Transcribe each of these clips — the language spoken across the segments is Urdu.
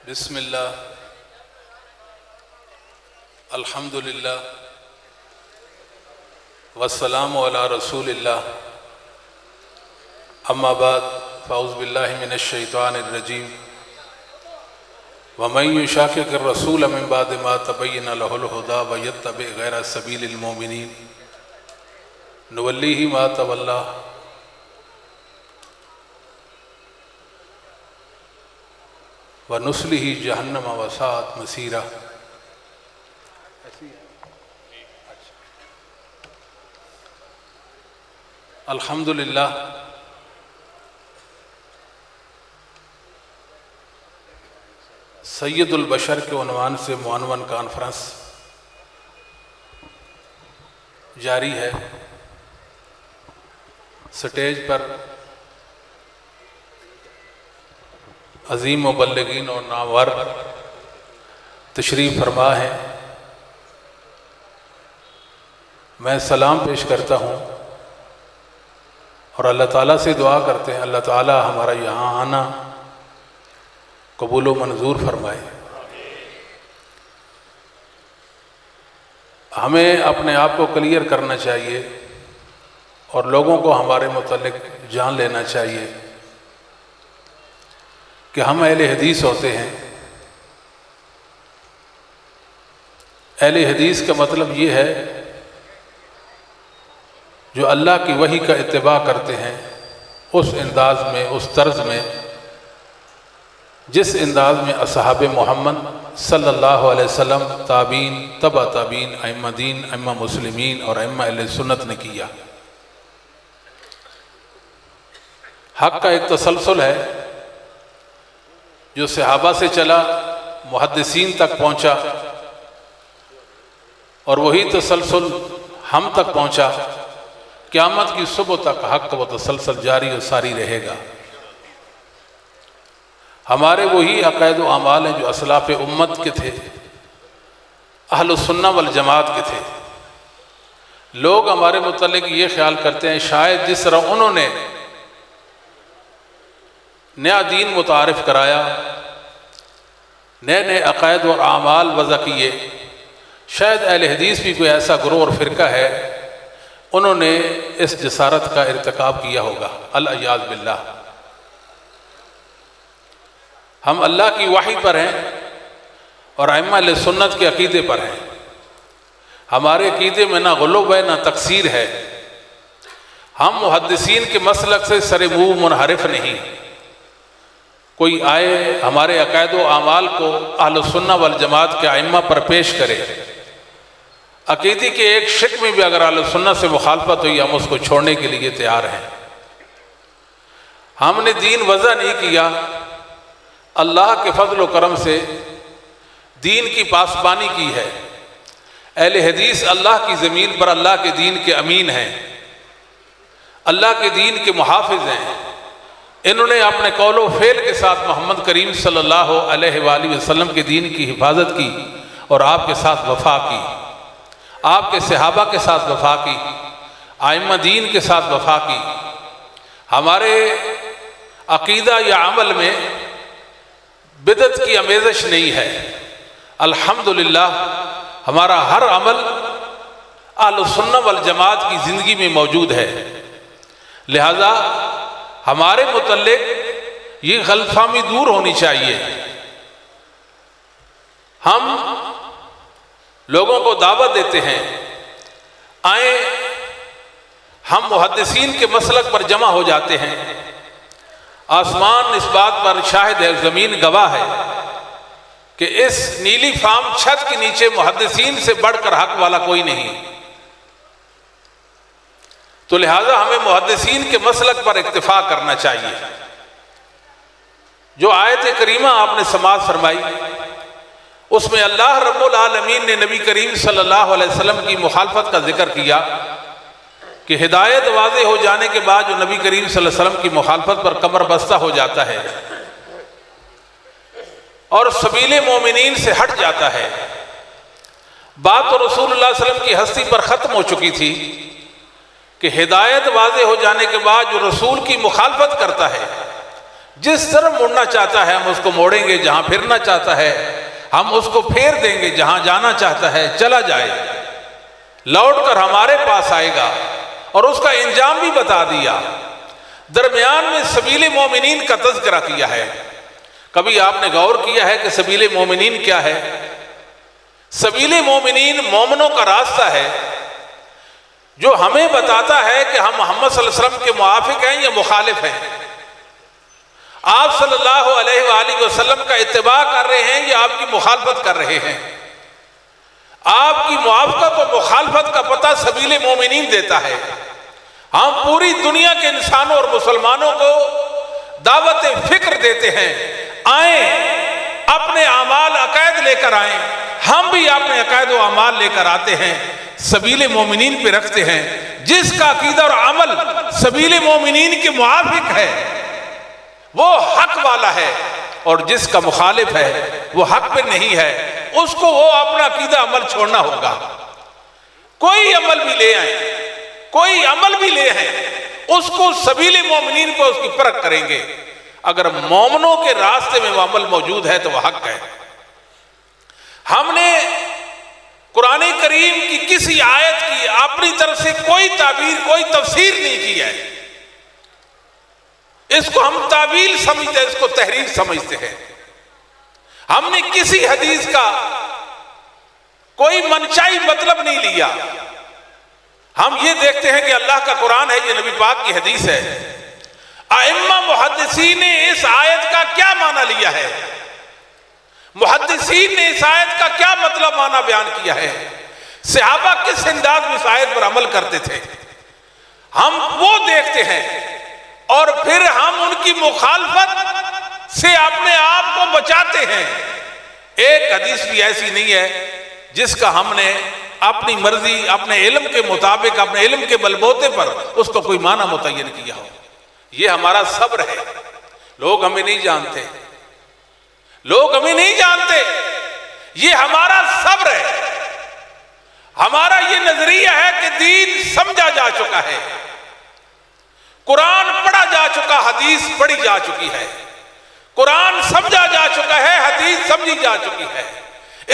بسم اللہ الحمدللہ والسلام علی رسول اللہ اما بعد فاعوذ باللہ من الشیطان الرجیم ومن یشاقق الرسول من بعد ما تبین لہ الہدی ویتبع غیر سبیل المؤمنین نولیہ ما تولی وَنُصْلِهِ جَهَنَّمَ وَسَاءَتْ مَصِيرًا۔ الحمدللہ سید البشر کے عنوان سے معنون کانفرنس جاری ہے۔ سٹیج پر عظیم مبلغین اور نامور تشریف فرما ہے۔ میں سلام پیش کرتا ہوں اور اللہ تعالیٰ سے دعا کرتے ہیں اللہ تعالیٰ ہمارا یہاں آنا قبول و منظور فرمائے۔ ہمیں اپنے آپ کو کلیئر کرنا چاہیے اور لوگوں کو ہمارے متعلق جان لینا چاہیے کہ ہم اہل حدیث ہوتے ہیں۔ اہل حدیث کا مطلب یہ ہے جو اللہ کی وحی کا اتباع کرتے ہیں اس انداز میں، اس طرز میں جس انداز میں اصحاب محمد صلی اللہ علیہ وسلم، تابعین، تبع تابعین، ائمہ دین، ائمہ مسلمین اور ائمہ اہل سنت نے کیا۔ حق کا ایک تسلسل ہے جو صحابہ سے چلا، محدثین تک پہنچا اور وہی تسلسل ہم تک پہنچا۔ قیامت کی صبح تک حق و تسلسل جاری و ساری رہے گا۔ ہمارے وہی عقائد و اعمال ہیں جو اسلاف امت کے تھے، اہل السنہ والجماعت کے تھے۔ لوگ ہمارے متعلق یہ خیال کرتے ہیں شاید جس طرح انہوں نے نیا دین متعارف کرایا، نئے نئے عقائد اور اعمال وضع کیے، شاید اہل حدیث بھی کوئی ایسا گروہ اور فرقہ ہے انہوں نے اس جسارت کا ارتکاب کیا ہوگا، العیاذ باللہ۔ ہم اللہ کی وحی پر ہیں اور ائمہ اہل سنت کے عقیدے پر ہیں۔ ہمارے عقیدے میں نہ غلو ہے نہ تقصیر ہے۔ ہم محدثین کے مسلک سے سر منہ منحرف نہیں۔ کوئی آئے ہمارے عقائد و اعمال کو اہل السنہ والجماعت کے ائمہ پر پیش کرے، عقیدے کے ایک شک میں بھی اگر اہل السنہ سے مخالفت ہوئی ہم اس کو چھوڑنے کے لیے تیار ہیں۔ ہم نے دین وضع نہیں کیا، اللہ کے فضل و کرم سے دین کی پاسبانی کی ہے۔ اہل حدیث اللہ کی زمین پر اللہ کے دین کے امین ہیں، اللہ کے دین کے محافظ ہیں۔ انہوں نے اپنے قول و فعل کے ساتھ محمد کریم صلی اللہ علیہ وآلہ وسلم کے دین کی حفاظت کی اور آپ کے ساتھ وفا کی، آپ کے صحابہ کے ساتھ وفا کی، ائمہ دین کے ساتھ وفا کی۔ ہمارے عقیدہ یا عمل میں بدعت کی آمیزش نہیں ہے۔ الحمدللہ ہمارا ہر عمل اہل السنہ والجماعت کی زندگی میں موجود ہے۔ لہذا ہمارے متعلق یہ غلط فہمی دور ہونی چاہیے۔ ہم لوگوں کو دعوت دیتے ہیں آئیں، ہم محدثین کے مسلک پر جمع ہو جاتے ہیں۔ آسمان اس بات پر شاہد ہے، زمین گواہ ہے کہ اس نیلی فام چھت کے نیچے محدثین سے بڑھ کر حق والا کوئی نہیں۔ تو لہٰذا ہمیں محدثین کے مسلک پر اکتفا کرنا چاہیے۔ جو آیت کریمہ آپ نے سماعت فرمائی اس میں اللہ رب العالمین نے نبی کریم صلی اللہ علیہ وسلم کی مخالفت کا ذکر کیا کہ ہدایت واضح ہو جانے کے بعد جو نبی کریم صلی اللہ علیہ وسلم کی مخالفت پر کمر بستہ ہو جاتا ہے اور سبیل مومنین سے ہٹ جاتا ہے۔ بات تو رسول اللہ صلی اللہ علیہ وسلم کی ہستی پر ختم ہو چکی تھی کہ ہدایت واضح ہو جانے کے بعد جو رسول کی مخالفت کرتا ہے جس طرف مڑنا چاہتا ہے ہم اس کو موڑیں گے، جہاں پھرنا چاہتا ہے ہم اس کو پھیر دیں گے، جہاں جانا چاہتا ہے چلا جائے، لوٹ کر ہمارے پاس آئے گا، اور اس کا انجام بھی بتا دیا۔ درمیان میں سبیل مومنین کا تذکرہ کیا ہے۔ کبھی آپ نے غور کیا ہے کہ سبیل مومنین کیا ہے؟ سبیل مومنین مومنوں کا راستہ ہے جو ہمیں بتاتا ہے کہ ہم محمد صلی اللہ علیہ وسلم کے موافق ہیں یا مخالف ہیں، آپ صلی اللہ علیہ وآلہ وسلم کا اتباع کر رہے ہیں یا آپ کی مخالفت کر رہے ہیں۔ آپ کی موافقت و مخالفت کا پتہ سبیل مومنین دیتا ہے۔ ہم پوری دنیا کے انسانوں اور مسلمانوں کو دعوت فکر دیتے ہیں، آئیں اپنے اعمال عقائد لے کر آئیں، ہم بھی اپنے عقائد و اعمال لے کر آتے ہیں، سبیل مومنین پہ رکھتے ہیں۔ جس کا عقیدہ اور عمل سبیل مومنین کے موافق ہے وہ حق والا ہے، اور جس کا مخالف ہے وہ حق پہ نہیں ہے، اس کو وہ اپنا عقیدہ عمل چھوڑنا ہوگا۔ کوئی عمل بھی لے آئیں، کوئی عمل بھی لے آئیں، اس کو سبیل مومنین پہ اس کی پرکھ کریں گے۔ اگر مومنوں کے راستے میں وہ عمل موجود ہے تو وہ حق ہے۔ ہم نے قرآن کریم کی کسی آیت کی اپنی طرف سے کوئی تعبیر، کوئی تفسیر نہیں کی ہے۔ اس کو ہم تعویل سمجھتے ہیں، اس کو تحریف سمجھتے ہیں۔ ہم نے کسی حدیث کا کوئی منشائی مطلب نہیں لیا۔ ہم یہ دیکھتے ہیں کہ اللہ کا قرآن ہے، یہ نبی پاک کی حدیث ہے۔ ائمہ محدثین نے اس آیت کا کیا معنی لیا ہے، محدثین نے اس آیت کا کیا مطلب معنی بیان کیا ہے، صحابہ کس انداز میں اس آیت پر عمل کرتے تھے، ہم وہ دیکھتے ہیں، اور پھر ہم ان کی مخالفت سے اپنے آپ کو بچاتے ہیں۔ ایک حدیث بھی ایسی نہیں ہے جس کا ہم نے اپنی مرضی، اپنے علم کے مطابق، اپنے علم کے بلبوتے پر اس کو کوئی معنی متعین کیا ہو۔ یہ ہمارا صبر ہے۔ لوگ ہمیں نہیں جانتے، لوگ ہمیں نہیں جانتے، یہ ہمارا صبر ہے۔ ہمارا یہ نظریہ ہے کہ دین سمجھا جا چکا ہے، قرآن پڑھا جا چکا، حدیث پڑھی جا چکی ہے، قرآن سمجھا جا چکا ہے، حدیث سمجھی جا چکی ہے،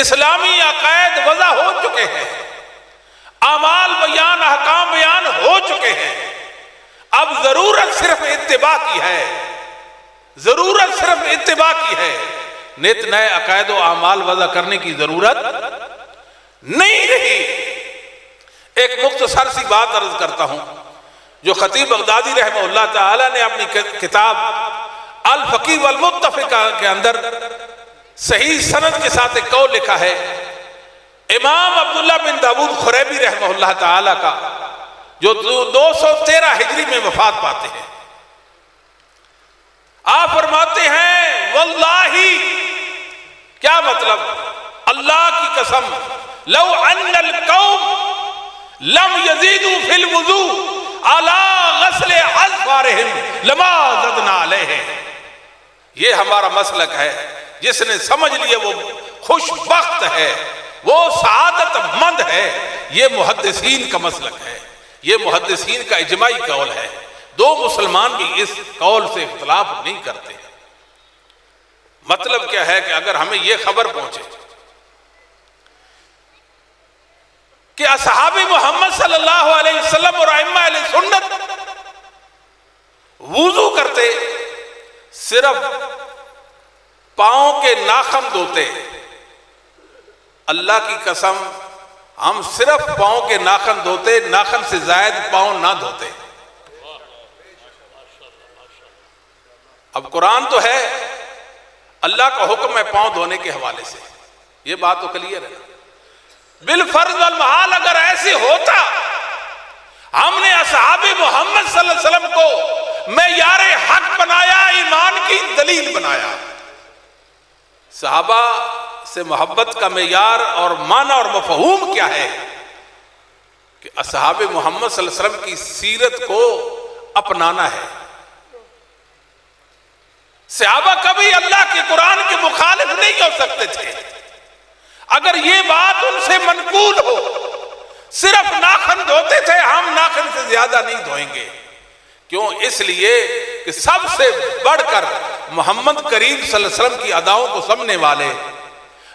اسلامی عقائد وضع ہو چکے ہیں، اعمال بیان، احکام بیان ہو چکے ہیں۔ اب ضرورت صرف اتباع کی ہے، ضرورت صرف اتباع کی ہے، نت نئے عقائد و اعمال وضع کرنے کی ضرورت نہیں رہی۔ ایک مختصر سی بات عرض کرتا ہوں جو خطیب بغدادی رحمہ اللہ تعالی نے اپنی کتاب الفقی والمتفق کے اندر صحیح سند کے ساتھ ایک قول لکھا ہے۔ امام عبداللہ بن داود خریبی رحمہ اللہ تعالی کا، جو 213 ہجری میں وفات پاتے ہیں، آپ فرماتے ہیں واللہ، کیا مطلب؟ اللہ کی قسم، لو ان القوم لم يزيدوا في الوضوء على غسل اظفارهم لما زدنا علیہ۔ یہ ہمارا مسلک ہے، جس نے سمجھ لیا وہ خوش بخت ہے، وہ سعادت مند ہے۔ یہ محدثین کا مسلک ہے، یہ محدثین کا اجماعی قول ہے۔ دو مسلمان بھی اس قول سے اختلاف نہیں کرتے۔ مطلب کیا ہے کہ اگر ہمیں یہ خبر پہنچے کہ اصحاب محمد صلی اللہ علیہ وسلم اور ائمہ اہل سنت وضو کرتے، صرف پاؤں کے ناخن دھوتے، اللہ کی قسم ہم صرف پاؤں کے ناخن دھوتے، ناخن سے زائد پاؤں نہ دھوتے۔ اب قرآن تو ہے، اللہ کا حکم ہے پاؤں دھونے کے حوالے سے، یہ بات تو کلیئر ہے۔ بالفرض والمحال اگر ایسے ہوتا، ہم نے اصحاب محمد صلی اللہ علیہ وسلم کو معیار حق بنایا، ایمان کی دلیل بنایا۔ صحابہ سے محبت کا معیار اور معنی اور مفہوم کیا ہے کہ اصحاب محمد صلی اللہ علیہ وسلم کی سیرت کو اپنانا ہے۔ صحابہ کبھی اللہ کے قرآن کے مخالف نہیں ہو سکتے تھے۔ اگر یہ بات ان سے منقول ہو، صرف ناخن دھوتے تھے، ہم ناخن سے زیادہ نہیں دھوئیں گے۔ کیوں؟ اس لیے کہ سب سے بڑھ کر محمد کریم صلی اللہ علیہ وسلم کی اداؤں کو سمجھنے والے،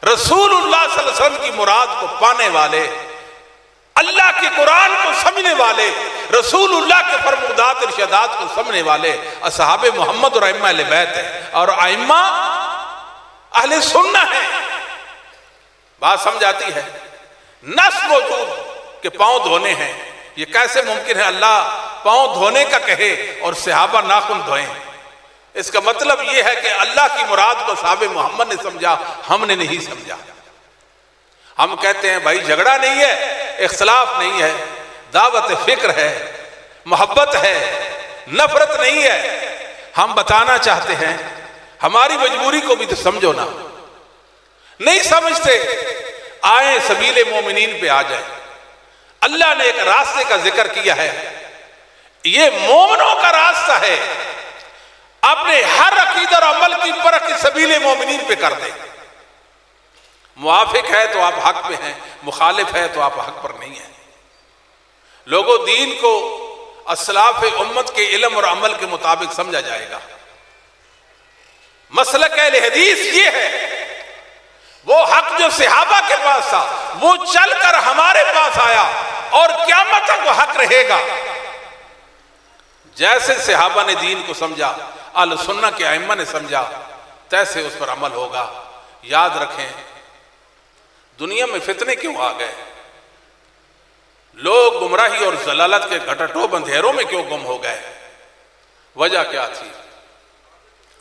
رسول اللہ صلی اللہ علیہ وسلم کی مراد کو پانے والے، اللہ کے قرآن کو سمجھنے والے، رسول اللہ کے فرمودات ارشادات کو سمجھنے والے اصحاب محمد اور ائمہ اہل بیت ہیں، اور ائمہ اہل سنہ ہیں۔ بات سمجھ آتی ہے؟ نص موجود کہ پاؤں دھونے ہیں، یہ کیسے ممکن ہے اللہ پاؤں دھونے کا کہے اور صحابہ ناخن دھوئیں؟ اس کا مطلب یہ ہے کہ اللہ کی مراد کو صحابہ محمد نے سمجھا، ہم نے نہیں سمجھا۔ ہم کہتے ہیں بھائی جھگڑا نہیں ہے، اختلاف نہیں ہے، دعوت فکر ہے، محبت ہے، نفرت نہیں ہے۔ ہم بتانا چاہتے ہیں ہماری مجبوری کو بھی تو سمجھو نا۔ نہیں سمجھتے، آئیں سبیل مومنین پہ آ جائیں۔ اللہ نے ایک راستے کا ذکر کیا ہے، یہ مومنوں کا راستہ ہے، اپنے ہر عقیدہ اور عمل کی پرکھ سبیل مومنین پہ کر دیں۔ موافق ہے تو آپ حق پہ ہیں، مخالف ہے تو آپ حق پر نہیں ہیں۔ لوگوں دین کو اسلاف امت کے علم اور عمل کے مطابق سمجھا جائے گا۔ مسلک اہل حدیث یہ ہے، وہ حق جو صحابہ کے پاس تھا وہ چل کر ہمارے پاس آیا اور قیامت تک وہ حق رہے گا۔ جیسے صحابہ نے دین کو سمجھا، اہل سنہ کے ائمہ نے سمجھا، تیسے اس پر عمل ہوگا۔ یاد رکھیں دنیا میں فتنے کیوں آ گئے؟ لوگ گمراہی اور ضلالت کے گھٹٹوب اندھیروں میں کیوں گم ہو گئے؟ وجہ کیا تھی؟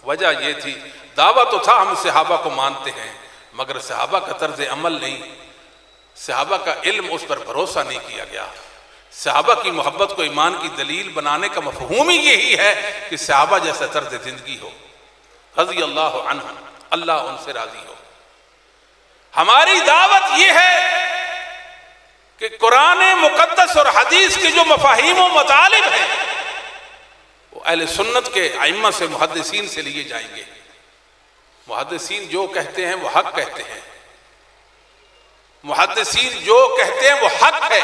وجہ یہ تھی، دعویٰ تو تھا ہم صحابہ کو مانتے ہیں، مگر صحابہ کا طرز عمل نہیں، صحابہ کا علم اس پر بھروسہ نہیں کیا گیا۔ صحابہ کی محبت کو ایمان کی دلیل بنانے کا مفہوم ہی یہی ہے کہ صحابہ جیسا طرز زندگی ہو، رضی اللہ عنہ، اللہ ان سے راضی ہو۔ ہماری دعوت یہ ہے کہ قرآن مقدس اور حدیث کے جو مفاہیم و مطالب ہیں وہ اہل سنت کے ائمہ سے، محدثین سے لیے جائیں گے۔ محدثین جو کہتے ہیں وہ حق کہتے ہیں، محدثین جو کہتے ہیں وہ حق ہے،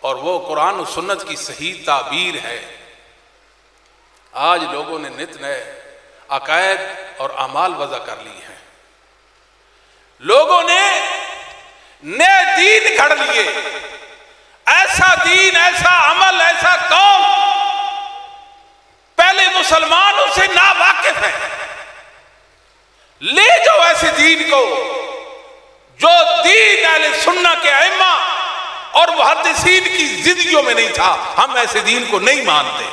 اور وہ قرآن و سنت کی صحیح تعبیر ہے۔ آج لوگوں نے نت نئے عقائد اور اعمال وضع کر لی ہیں، لوگوں نے نئے دین گھڑ لیے، ایسا دین، ایسا عمل، ایسا قول پہلے مسلمان اسے ناواقف ہیں۔ لے جاؤ ایسے دین کو جو دین اہل سنہ کے ائمہ اور محدثین کی زندگیوں میں نہیں تھا، ہم ایسے دین کو نہیں مانتے۔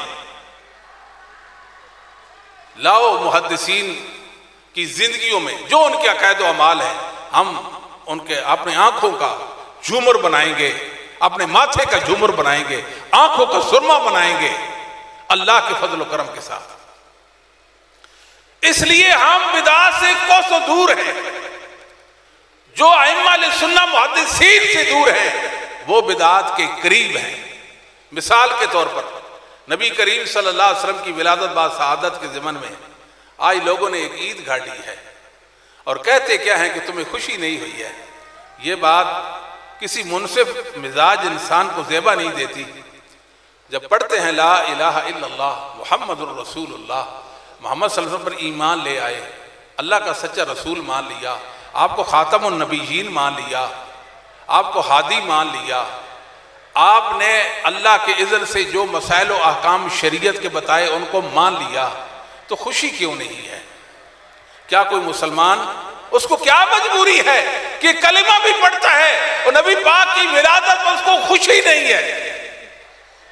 لاؤ محدثین کی زندگیوں میں جو ان کے عقائد و اعمال ہیں، ہم ان کے اپنے آنکھوں کا جھومر بنائیں گے، اپنے ماتھے کا جھومر بنائیں گے، آنکھوں کا سرما بنائیں گے اللہ کے فضل و کرم کے ساتھ۔ اس لیے ہم بدعات سے کوسوں دور ہیں۔ جو ائمہ علیہ سنہ محدثین سے دور ہیں وہ بدعات کے قریب ہیں۔ مثال کے طور پر نبی کریم صلی اللہ علیہ وسلم کی ولادت با سعادت کے ضمن میں آج لوگوں نے ایک عید گھڑ لی ہے اور کہتے کیا ہیں کہ تمہیں خوشی نہیں ہوئی ہے۔ یہ بات کسی منصف مزاج انسان کو زیبا نہیں دیتی۔ جب پڑھتے ہیں لا الہ الا اللہ محمد الرسول اللہ، محمد صلی اللہ علیہ وسلم پر ایمان لے آئے، اللہ کا سچا رسول مان لیا، آپ کو خاتم النبیین مان لیا، آپ کو ہادی مان لیا، آپ نے اللہ کے اذن سے جو مسائل و احکام شریعت کے بتائے ان کو مان لیا، تو خوشی کیوں نہیں ہے؟ کیا کوئی مسلمان اس کو کیا مجبوری ہے کہ کلمہ بھی پڑھتا ہے اور نبی پاک کی ولادت پر اس کو خوشی نہیں ہے؟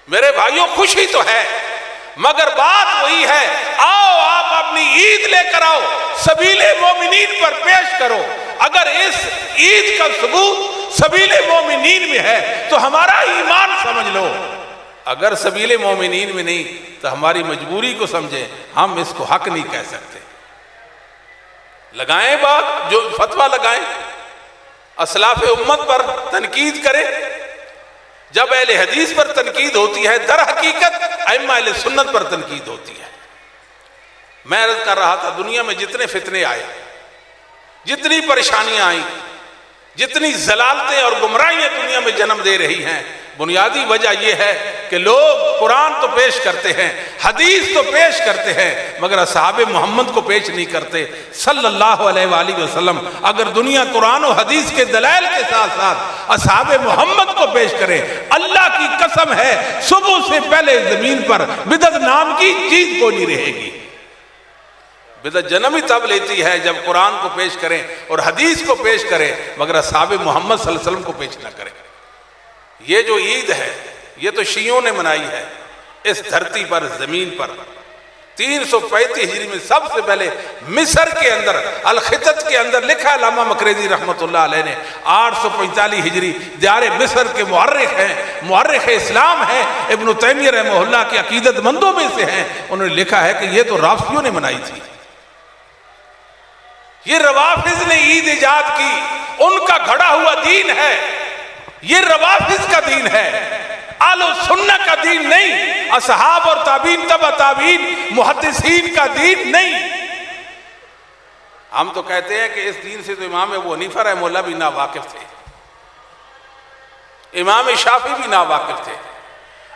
میرے بھائیوں خوشی تو ہے، مگر بات وہی ہے، آؤ آپ اپنی عید لے کر آؤ، سبیل مومنین پر پیش کرو۔ اگر اس عید کا ثبوت سبیل مومنین میں ہے تو ہمارا ایمان سمجھ لو، اگر سبیل مومنین میں نہیں تو ہماری مجبوری کو سمجھیں، ہم اس کو حق نہیں کہہ سکتے۔ لگائیں بات، جو فتویٰ لگائیں، اسلاف امت پر تنقید کریں۔ جب اہل حدیث پر تنقید ہوتی ہے در حقیقت ائمہ اہل سنت پر تنقید ہوتی ہے۔ میں عرض کر رہا تھا دنیا میں جتنے فتنے آئے، جتنی پریشانیاں آئیں، جتنی ضلالتیں اور گمراہیاں دنیا میں جنم دے رہی ہیں، بنیادی وجہ یہ ہے کہ لوگ قرآن تو پیش کرتے ہیں، حدیث تو پیش کرتے ہیں، مگر اصحاب محمد کو پیش نہیں کرتے صلی اللہ علیہ وآلہ وسلم۔ اگر دنیا قرآن و حدیث کے دلائل کے ساتھ ساتھ اصحاب محمد کو پیش کرے، اللہ کی قسم ہے صبح سے پہلے زمین پر بدعت نام کی چیز کوئی نہیں رہے گی۔ بدعت جنم ہی تب لیتی ہے جب قرآن کو پیش کریں اور حدیث کو پیش کریں، مگر اصحاب محمد صلی اللہ علیہ وسلم کو پیش نہ کریں۔ یہ جو عید ہے یہ تو شیعوں نے منائی ہے اس دھرتی پر، زمین پر۔ 335 ہجری میں سب سے پہلے مصر کے اندر الخطط کے اندر لکھا علامہ مقریزی رحمۃ اللہ علیہ نے، 845 ہجری، دیار مصر کے مورخ ہیں، مورخ اسلام ہیں، ابن تیمیہ رحمہ اللہ کے عقیدت مندوں میں سے ہیں، انہوں نے لکھا ہے کہ یہ تو رافضیوں نے منائی تھی۔ یہ روافض نے عید ایجاد کی، ان کا گھڑا ہوا دین ہے، یہ روافض کا دین ہے، اہل سنہ کا دین نہیں، اصحاب اور تابعین تبع تابعین محدثین کا دین نہیں۔ ہم تو کہتے ہیں کہ اس دین سے تو امام ابو حنیفہ رحمہ اللہ بھی ناواقف تھے، امام شافعی بھی ناواقف تھے،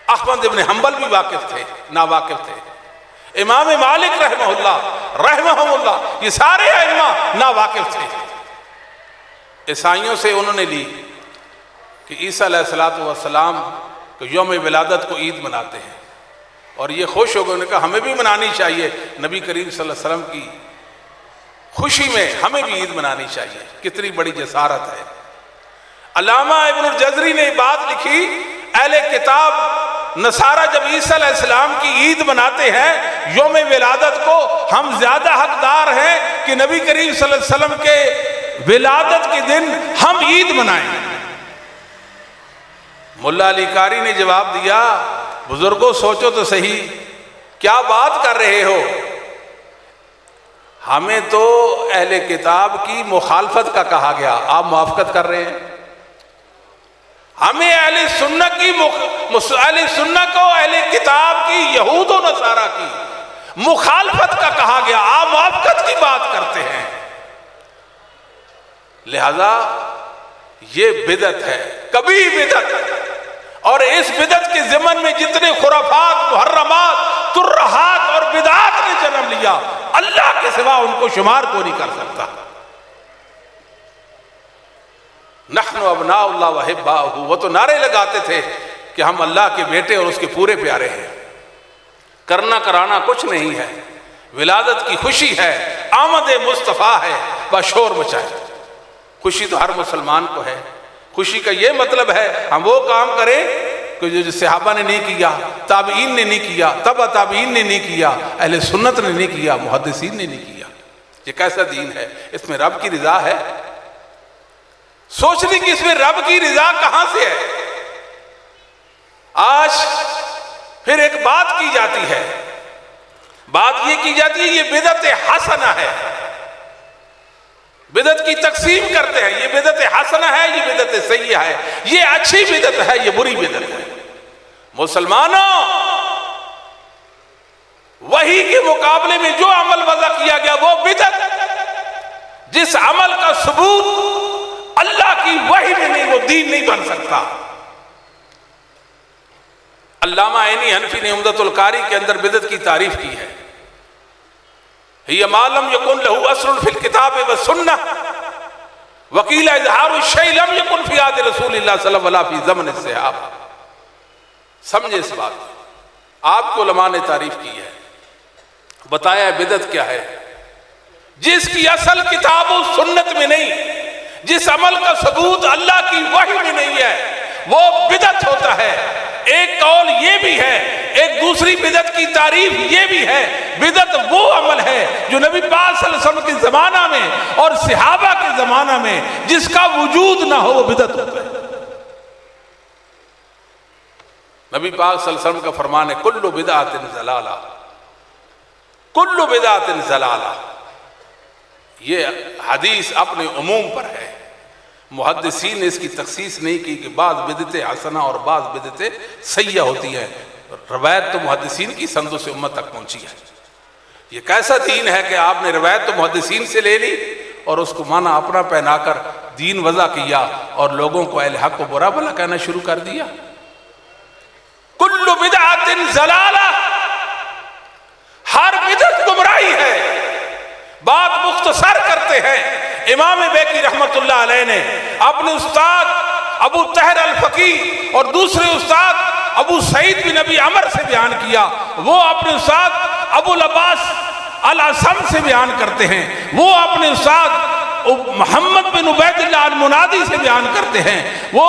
احمد ابن حنبل بھی واقف تھے، ناواقف تھے، امام مالک رحمہ اللہ یہ سارے ائمہ ناواقف تھے۔ عیسائیوں سے انہوں نے لی کہ عیسیٰ علیہ السلام کو یوم ولادت کو عید مناتے ہیں، اور یہ خوش ہو گئے، انہوں نے کہا ہمیں بھی منانی چاہیے، نبی کریم صلی اللہ علیہ وسلم کی خوشی میں ہمیں بھی عید منانی چاہیے۔ کتنی بڑی جسارت ہے۔ علامہ ابن الجزری نے بات لکھی، اہل کتاب نصارہ جب عیسیٰ علیہ السلام کی عید مناتے ہیں یوم ولادت کو، ہم زیادہ حقدار ہیں کہ نبی کریم صلی اللہ علیہ وسلم کے ولادت کے دن ہم عید منائیں۔ ملا علی قاری نے جواب دیا، بزرگوں سوچو تو صحیح، کیا بات کر رہے ہو؟ ہمیں تو اہل کتاب کی مخالفت کا کہا گیا، آپ موافقت کر رہے ہیں۔ ہمیں اہل سنت کو اہل کتاب کی، یہود و نصارہ کی مخالفت کا کہا گیا، آپ موافقت کی بات کرتے ہیں۔ لہذا یہ بدعت ہے، کبھی بدعت ہے، اور اس بدعت کے ضمن میں جتنے خرافات، محرمات، ترہات اور بدعات نے جنم لیا، اللہ کے سوا ان کو شمار کو نہیں کر سکتا۔ نحن ابناء اللہ وحباؤہ، وہ تو نعرے لگاتے تھے کہ ہم اللہ کے بیٹے اور اس کے پورے پیارے ہیں، کرنا کرانا کچھ نہیں ہے، ولادت کی خوشی ہے، آمد مصطفیٰ ہے، بس شور مچائے۔ خوشی تو ہر مسلمان کو ہے، خوشی کا یہ مطلب ہے ہم وہ کام کریں کہ جو صحابہ نے نہیں کیا، تابعین نے نہیں کیا، تبع تابعین نے نہیں کیا، اہل سنت نے نہیں کیا، محدثین نے نہیں کیا۔ یہ کیسا دین ہے؟ اس میں رب کی رضا ہے؟ سوچنے کی اس میں رب کی رضا کہاں سے ہے؟ آج پھر ایک بات کی جاتی ہے، بات یہ کی جاتی ہے یہ بدعت حسنہ ہے، بدعت کی تقسیم کرتے ہیں، یہ بدعت حسنہ ہے، یہ بدعت سیئہ ہے، یہ اچھی بدعت ہے، یہ بری بدعت ہے۔ مسلمانوں، وحی کے مقابلے میں جو عمل وضع کیا گیا وہ بدعت، جس عمل کا ثبوت اللہ کی وحی میں نہیں، وہ دین نہیں بن سکتا۔ علامہ عینی حنفی نے عمدۃ القاری کے اندر بدعت کی تعریف کی ہے، ہی ما لم یکن لہ اصل فی الکتاب والسنہ وقیل اظہار الشیء لم یکن فی عہد رسول اللہ صلی اللہ علیہ وسلم فی زمن الصحابہ۔ سمجھے اس بات کو، آپ کو علماء نے تعریف کی ہے، بتایا ہے بدعت کیا ہے، جس کی اصل کتاب و سنت میں نہیں، جس عمل کا ثبوت اللہ کی وحی میں نہیں ہے، وہ بدعت ہوتا ہے۔ ایک قول یہ بھی ہے، ایک دوسری بدعت کی تعریف یہ بھی ہے، بدعت وہ عمل ہے جو نبی پاک صلی اللہ علیہ وسلم کے زمانہ میں اور صحابہ کے زمانہ میں جس کا وجود نہ ہو وہ بدعت ہوتا ہے۔ نبی پاک صلی اللہ علیہ وسلم کا فرمان ہے کل بدعت ضلالہ، کل بدعت ضلالہ۔ یہ حدیث اپنے عموم پر ہے، محدثین نے اس کی تخصیص نہیں کی کہ بعض بدعتیں حسنہ اور بعض بدعتیں سیئہ ہوتی ہیں، روایت تو محدثین کی سندوں سے امت تک پہنچی ہے۔ یہ کیسا دین ہے کہ آپ نے روایت تو محدثین سے لے لی اور اس کو معنی اپنا پہنا کر دین وضع کیا اور لوگوں کو اہل حق کو برا بھلا کہنا شروع کر دیا۔ کل بدعت ضلالہ، ہر بدعت گمراہی ہے۔ بات مختصر کرتے ہیں، امام بیکی رحمت اللہ علیہ نے اپنے استاد ابو طاہر الفقی اور دوسرے استاد ابو سعید بن ابی عمر سے بیان کیا، وہ اپنے استاد ابو العباس الاسم سے بیان کرتے ہیں، وہ اپنے استاد محمد بن عبید اللہ المنادی سے بیان کرتے ہیں، وہ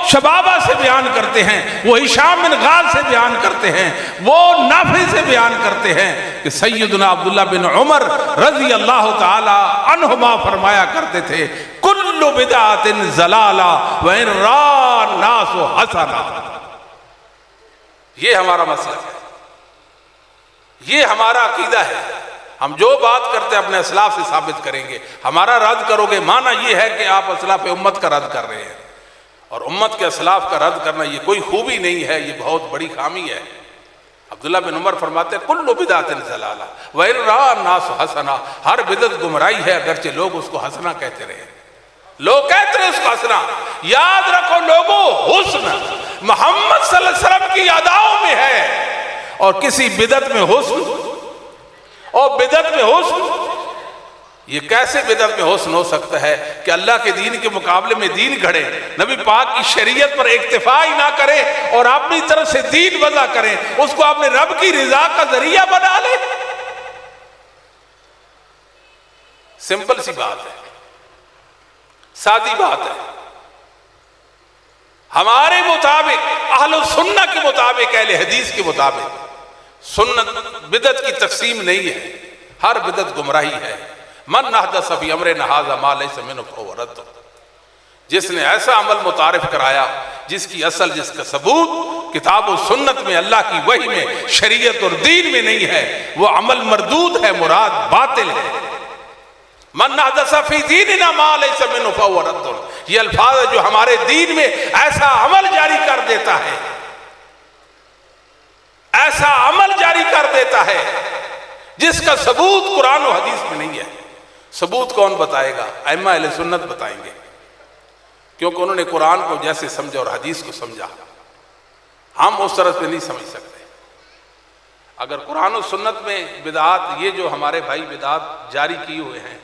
شبابہ سے بیان کرتے ہیں، وہ ہشام بن غال سے بیان کرتے ہیں، وہ نافع سے بیان کرتے ہیں کہ سیدنا عبداللہ بن عمر رضی اللہ تعالی عنہما فرمایا کرتے تھے کل بدعت ضلالہ وان راى الناس حسنا۔ یہ ہمارا مسئلہ ہے، یہ ہمارا عقیدہ ہے۔ ہم جو بات کرتے ہیں اپنے اسلاف سے ثابت کریں گے۔ ہمارا رد کرو گے معنی یہ ہے کہ آپ اسلاف امت کا رد کر رہے ہیں، اور امت کے اسلاف کا رد کرنا یہ کوئی خوبی نہیں ہے، یہ بہت بڑی خامی ہے۔ عبداللہ بن عمر فرماتے ہیں کل بدعت ضلالہ وان راى الناس حسنا، ہر بدعت گمراہی ہے اگرچہ لوگ اس کو حسنا کہتے رہے، لوگ کہتے رہے اس کو حسنا۔ یاد رکھو لوگوں، حسن محمد صلی اللہ علیہ وسلم کی اداؤں میں ہے، اور کسی بدعت میں حسن اور بدعت میں حسن، یہ کیسے بدعت میں حسن ہو سکتا ہے کہ اللہ کے دین کے مقابلے میں دین گھڑے، نبی پاک کی شریعت پر اکتفا ہی نہ کرے اور اپنی طرف سے دین وضع کرے، اس کو اپنے رب کی رضا کا ذریعہ بنا لے۔ سمپل سی بات ہے، سادی بات ہے۔ ہمارے مطابق، اہل السنہ کے مطابق، اہل حدیث کے مطابق سنت بدعت کی تقسیم نہیں ہے، ہر بدعت گمراہی ہے۔ من احدث فی امرنا ھذا ما لیس منہ فہو رد، جس نے ایسا عمل متعارف کرایا جس کی اصل، جس کا ثبوت کتاب و سنت میں، اللہ کی وحی میں، شریعت اور دین میں نہیں ہے، وہ عمل مردود ہے، مراد باطل ہے۔ من احدث فی دیننا ما لیس منہ فہو رد، یہ الفاظ ہے جو ہمارے دین میں ایسا عمل جاری کر دیتا ہے، ایسا عمل جاری کر دیتا ہے جس کا ثبوت قرآن و حدیث میں نہیں ہے۔ ثبوت کون بتائے گا؟ ائمہ اہل سنت بتائیں گے، کیونکہ انہوں نے قرآن کو جیسے سمجھا اور حدیث کو سمجھا، ہم اس طرح سے نہیں سمجھ سکتے۔ اگر قرآن و سنت میں بدعات، یہ جو ہمارے بھائی بدعات جاری کیے ہوئے ہیں،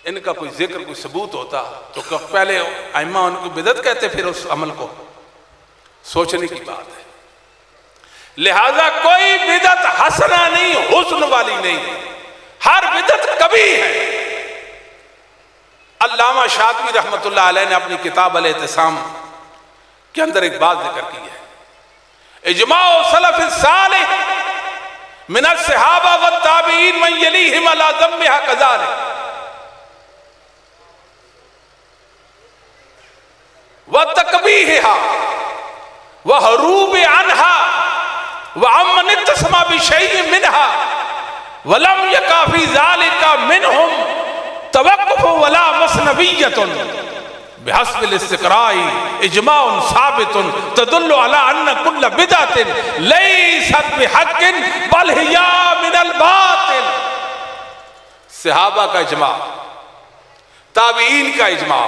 ان کا کوئی ذکر، کوئی ثبوت ہوتا تو پہلے ائمہ ان کو بدعت کہتے، پھر اس عمل کو سوچنے کی بات ہے۔ لہذا کوئی بدعت حسنہ نہیں، حسن والی نہیں، ہر بدعت کبھی ہے۔ علامہ شاطبی رحمت اللہ علیہ نے اپنی کتاب الاعتصام کے اندر ایک بات ذکر کی ہے، اجماع سلف الصالح من الصحابہ والتابعین من یلیہم علی ذمها کذالک وتقبیحها وحروب عنها وعمن اتصم بشیء منها ولم یکا فی ذلک منہم توقف ولا مسنویت بحسب الاستقراء اجماع ثابت تدل على ان كل بدعة ليست بحق بل هي من الباطل۔ صحابہ کا اجماع، تابعین کا اجماع،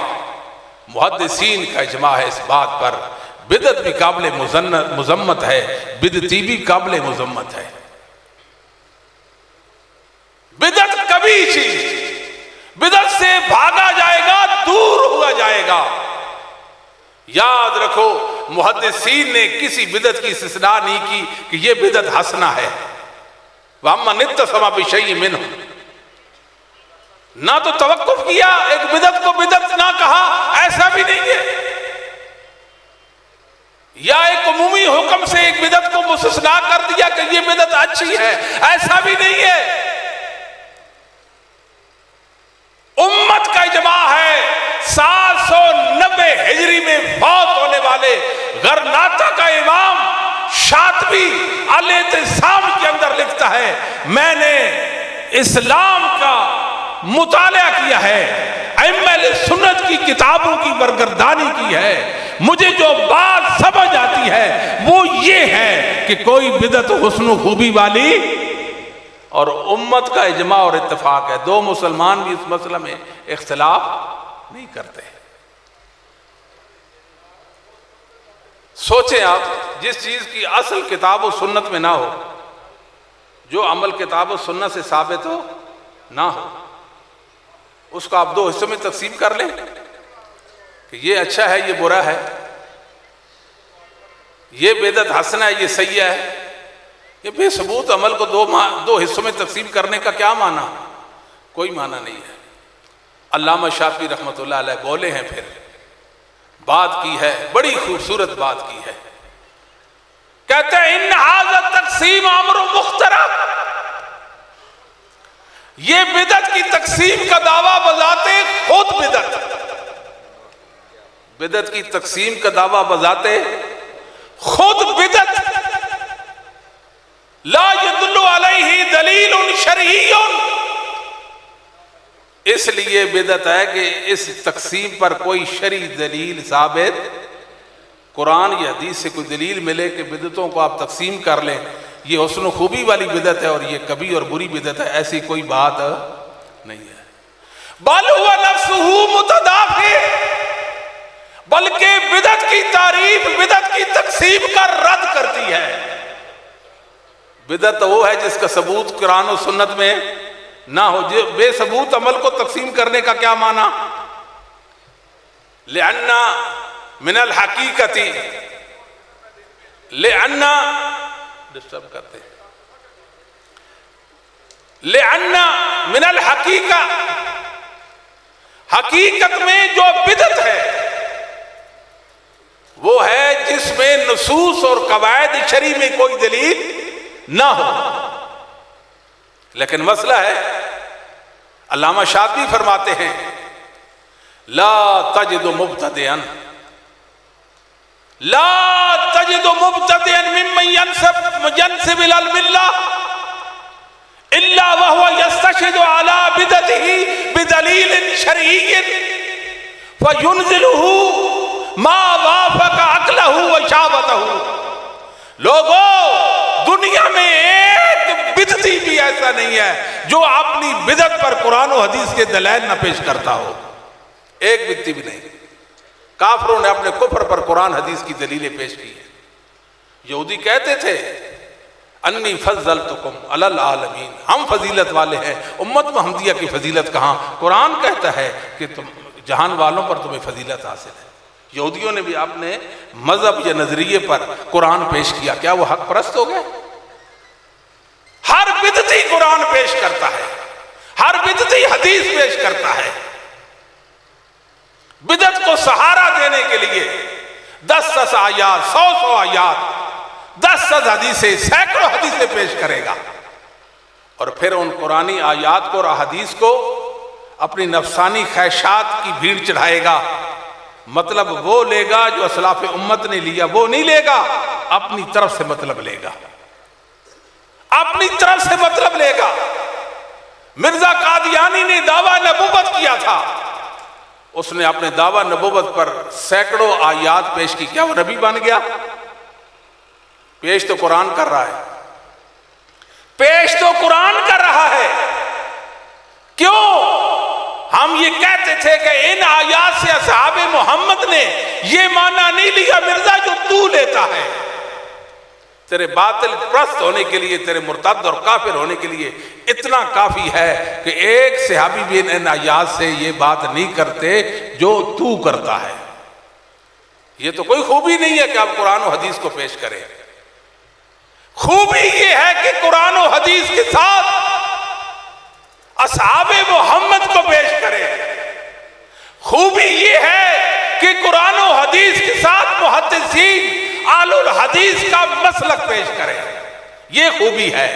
محدثین کا اجماع ہے اس بات پر، بدعت بھی قابل مذمت ہے، بدعتی بھی قابل مذمت ہے۔ بدعت کبھی چیز، بدعت سے بھاگا جائے گا، دور ہوا جائے گا۔ یاد رکھو محدثین نے کسی بدعت کی استثناء نہیں کی کہ یہ بدعت حسنہ ہے۔ وَأَمَّنِ اِتَّصَمَ بِشَيْءٍ مِّنْهُ، نہ تو توقف کیا، ایک بدعت کو بدعت نہ کہا، ایسا بھی نہیں ہے، یا ایک عمومی حکم سے ایک بدعت کو مستثنیٰ کر دیا کہ یہ بدعت اچھی ہے، ایسا بھی نہیں ہے۔ امت کا اجماع ہے 790 ہجری میں فوت ہونے والے غرناطہ کا امام شاطبی الاعتصام کے اندر لکھتا ہے، میں نے اسلام کا مطالعہ کیا ہے، ائمہ اہل سنت کی کتابوں کی برگردانی کی ہے، مجھے جو بات سمجھ آتی ہے وہ یہ ہے کہ کوئی بدعت حسن و خوبی والی، اور امت کا اجماع اور اتفاق ہے، دو مسلمان بھی اس مسئلہ میں اختلاف نہیں کرتے۔ سوچیں آپ، جس چیز کی اصل کتاب و سنت میں نہ ہو، جو عمل کتاب و سنت سے ثابت ہو نہ ہو، اس کو آپ دو حصوں میں تقسیم کر لیں کہ یہ اچھا ہے، یہ برا ہے، یہ بدعت حسنہ ہے، یہ سیئہ ہے۔ یہ بے ثبوت عمل کو دو حصوں میں تقسیم کرنے کا کیا معنی؟ کوئی معنی نہیں ہے۔ علامہ شافعی رحمۃ اللہ علیہ بولے ہیں، پھر بات کی ہے، بڑی خوبصورت بات کی ہے، کہتے ہیں ان ھذا تقسیم امر مخترع، یہ بدعت کی تقسیم کا دعویٰ بذات خود بدعت کی تقسیم کا دعویٰ بذات خود بدعت، لا يدل علیہ دلیل شرعی، اس لیے بدعت ہے کہ اس تقسیم پر کوئی شرعی دلیل ثابت، قرآن یا حدیث سے کوئی دلیل ملے کہ بدعتوں کو آپ تقسیم کر لیں، یہ حسن و خوبی والی بدعت ہے اور یہ کبھی اور بری بدعت ہے، ایسی کوئی بات نہیں ہے۔ بل هو نفسه متدافع، بلکہ بدعت کی تعریف بدعت کی تقسیم کا رد کرتی ہے۔ بدعت وہ ہے جس کا ثبوت قرآن و سنت میں نہ ہو۔ بے ثبوت عمل کو تقسیم کرنے کا کیا معنی؟ لأن من الحقیقت، لأن ڈسٹرب کرتے، لأن من الحقیقہ، حقیقت میں جو بدعت ہے وہ ہے جس میں نصوص اور قواعد شرعی میں کوئی دلیل نہ ہو۔ لیکن مسئلہ ہے، علامہ شاطبی فرماتے ہیں لا تجد مبتدئا، لا تجد مبتدئا ممن ينسب الى الملة الا وهو يستشهد على بدعته بدليل شرعي فينزله ما وافق عقله وشهوته۔ لوگوں، دنیا میں ایک بدعتی بھی ایسا نہیں ہے جو اپنی بدعت پر قرآن و حدیث کے دلائل نہ پیش کرتا ہو، ایک بدعتی بھی نہیں۔ کافروں نے اپنے کفر پر قرآن حدیث کی دلیلیں پیش کی ہیں۔ یہودی کہتے تھے انی فضلتکم علی العالمین، ہم فضیلت والے ہیں، امت محمدیہ کی فضیلت کہاں؟ قرآن کہتا ہے کہ تم جہان والوں پر تمہیں فضیلت حاصل ہے۔ یہودیوں نے بھی اپنے مذہب یا نظریے پر قرآن پیش کیا، کیا وہ حق پرست ہو گئے؟ ہر بدعتی قرآن پیش کرتا ہے، ہر بدعتی حدیث پیش کرتا ہے۔ بدعت کو سہارا دینے کے لیے 10 آیات، 100 آیات، 10 حدیثیں، سینکڑوں حدیثیں پیش کرے گا، اور پھر ان قرآنی آیات کو اور احادیث کو اپنی نفسانی خواہشات کی بھیڑ چڑھائے گا۔ مطلب وہ لے گا جو اسلاف امت نے لیا، وہ نہیں لے گا، اپنی طرف سے مطلب لے گا، اپنی طرف سے مطلب لے گا۔ مرزا قادیانی نے دعویٰ نبوت کیا تھا، اس نے اپنے دعویٰ نبوت پر سینکڑوں آیات پیش کی، کیا وہ نبی بن گیا؟ پیش تو قرآن کر رہا ہے، پیش تو قرآن کر رہا ہے۔ کیوں؟ ہم یہ کہتے تھے کہ ان آیات سے اصحاب محمد نے یہ معنی نہیں لیا مرزا جو تو لیتا ہے۔ تیرے باطل پرست ہونے کے لیے، تیرے مرتد اور کافر ہونے کے لیے اتنا کافی ہے کہ ایک صحابی بھی ان آیات سے یہ بات نہیں کرتے جو تو کرتا ہے۔ یہ تو کوئی خوبی نہیں ہے کہ آپ قرآن و حدیث کو پیش کریں، خوبی یہ ہے کہ قرآن و حدیث کے ساتھ اصحاب محمد کو پیش کرے، خوبی یہ ہے کہ قرآن و حدیث کے ساتھ محدثین اہل الحدیث کا مسلک پیش کرے، یہ خوبی ہے۔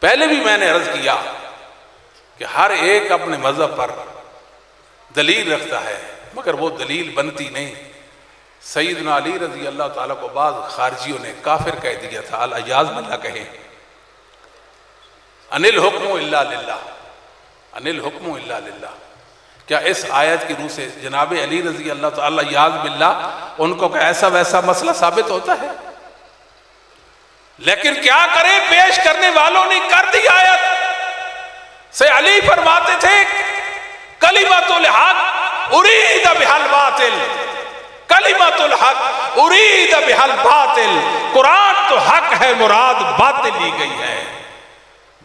پہلے بھی میں نے عرض کیا کہ ہر ایک اپنے مذہب پر دلیل رکھتا ہے، مگر وہ دلیل بنتی نہیں۔ سیدنا علی رضی اللہ تعالیٰ کو بعض خارجیوں نے کافر کہہ دیا تھا، الیاذ باللہ کہیں، ان الحکم الا للہ، ان الحکم الا للہ۔ کیا اس آیت کی روح سے جناب علی رضی اللہ تعالیٰ یاذ باللہ ان کو کہ ایسا ویسا مسئلہ ثابت ہوتا ہے؟ لیکن کیا کریں، پیش کرنے والوں نے کر دی آیت سے۔ علی فرماتے تھے کلمۃ الحق ارید بہا الباطل، کلمۃ الحق ارید بہل باطل، قرآن تو حق ہے مراد باطل لی گئی ہے۔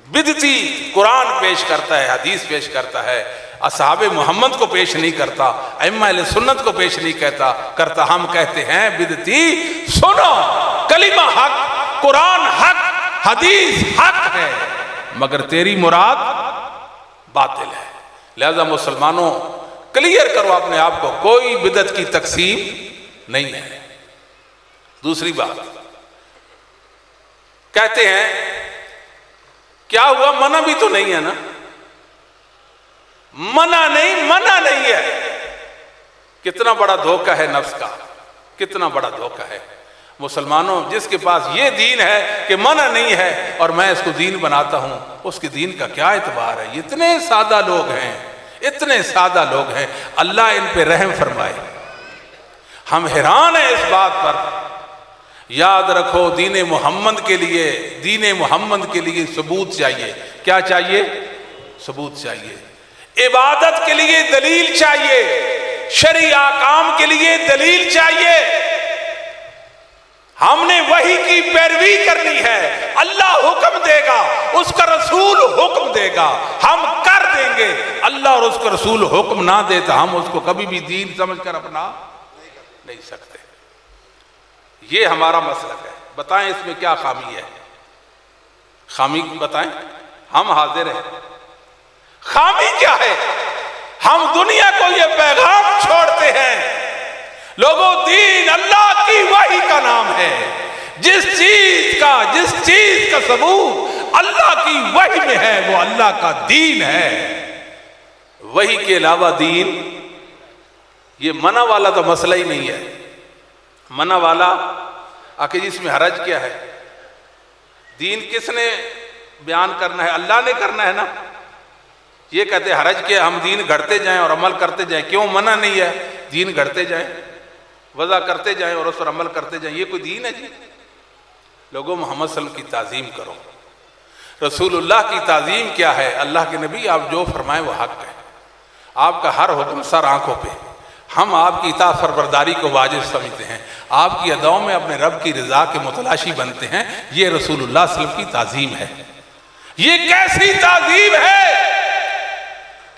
بدعتی قرآن پیش کرتا ہے، حدیث پیش کرتا ہے، اصحاب محمد کو پیش نہیں کرتا، ائمہ اہل سنت کو پیش نہیں کرتا۔ ہم کہتے ہیں بدعتی سنو، کلمہ حق، قرآن حق، حدیث حق ہے، مگر تیری مراد باطل ہے۔ لہذا مسلمانوں کلیئر کرو اپنے آپ کو، کوئی بدعت کی تقسیم نہیں ہے۔ دوسری بات کہتے ہیں کیا ہوا، منع بھی تو نہیں ہے نا، منع نہیں ہے۔ کتنا بڑا دھوکہ ہے نفس کا، کتنا بڑا دھوکہ ہے۔ مسلمانوں جس کے پاس یہ دین ہے کہ منع نہیں ہے اور میں اس کو دین بناتا ہوں، اس کے دین کا کیا اعتبار ہے؟ اتنے سادہ لوگ ہیں، اتنے سادہ لوگ ہیں، اللہ ان پہ رحم فرمائے۔ ہم حیران ہیں اس بات پر۔ یاد رکھو دین محمد کے لیے ثبوت چاہیے۔ کیا چاہیے؟ ثبوت چاہیے۔ عبادت کے لیے دلیل چاہیے، شرعی احکام کے لیے دلیل چاہیے۔ ہم نے وحی کی پیروی کرنی ہے، اللہ حکم دے گا، اس کا رسول حکم دے گا، ہم کر دیں گے۔ اللہ اور اس کا رسول حکم نہ دے تو ہم اس کو کبھی بھی دین سمجھ کر اپنا نہیں سکتے۔ یہ ہمارا مسلک ہے۔ بتائیں اس میں کیا خامی ہے؟ خامی بتائیں، ہم حاضر ہیں۔ خامی کیا ہے؟ ہم دنیا کو یہ پیغام چھوڑتے ہیں، لوگوں دین اللہ کی وحی کا نام ہے۔ جس چیز کا ثبوت اللہ کی وحی میں ہے وہ اللہ کا دین ہے۔ وحی کے علاوہ دین، یہ منع والا تو مسئلہ ہی نہیں ہے۔ منع والا آخر اس میں حرج کیا ہے؟ دین کس نے بیان کرنا ہے؟ اللہ نے کرنا ہے نا۔ یہ کہتے حرج کیا، ہم دین گھڑتے جائیں اور عمل کرتے جائیں۔ کیوں منع نہیں ہے؟ دین گھڑتے جائیں، وضع کرتے جائیں اور اس پر عمل کرتے جائیں، یہ کوئی دین ہے جی؟ لوگوں محمد صلی اللہ علیہ وسلم کی تعظیم کرو۔ رسول اللہ کی تعظیم کیا ہے؟ اللہ کے نبی آپ جو فرمائیں وہ حق ہے، آپ کا ہر حکم سر آنکھوں پہ۔ ہم آپ کی اطاعت فرمانبرداری کو واجب سمجھتے ہیں، آپ کی اداؤں میں اپنے رب کی رضا کے متلاشی بنتے ہیں۔ یہ رسول اللہ صلی اللہ علیہ وسلم کی تعظیم ہے۔ یہ کیسی تعظیم ہے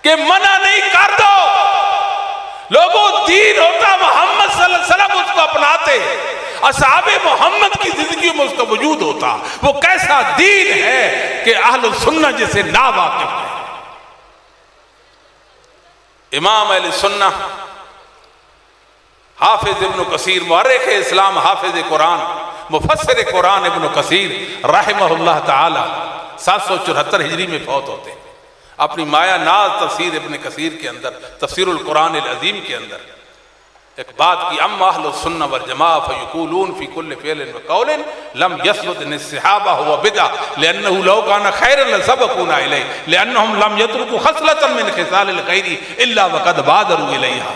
کہ منع نہیں کر دو؟ لوگوں دین ہوتا محمد صلی اللہ علیہ وسلم، اس کو اپناتے، اصحاب محمد کی زندگیوں میں اس کا وجود ہوتا۔ وہ کیسا دین ہے کہ اہل سنہ جسے نا واقف ہے۔ امام اہل سنہ حافظ ابن کثیر، مورخ اسلام، حافظ قرآن، مفسر قرآن ابن کثیر رحمہ اللہ تعالی 774 ہجری میں فوت ہوتے ہیں۔ اپنی مایا ناز تفسیر ابن کثیر کے اندر، تفسیر القرآن العظیم کے اندر ایک بات کی، اما اہل السنہ والجماعہ فیقولون فی کل فعل وقول لم یثبت ان الصحابہ هو بدعہ لانه لو كان خیرا لسبقونا الیہ لانهم لم یترکوا خصلۃ من خصال الخیر الا وقد بادروا الیہا۔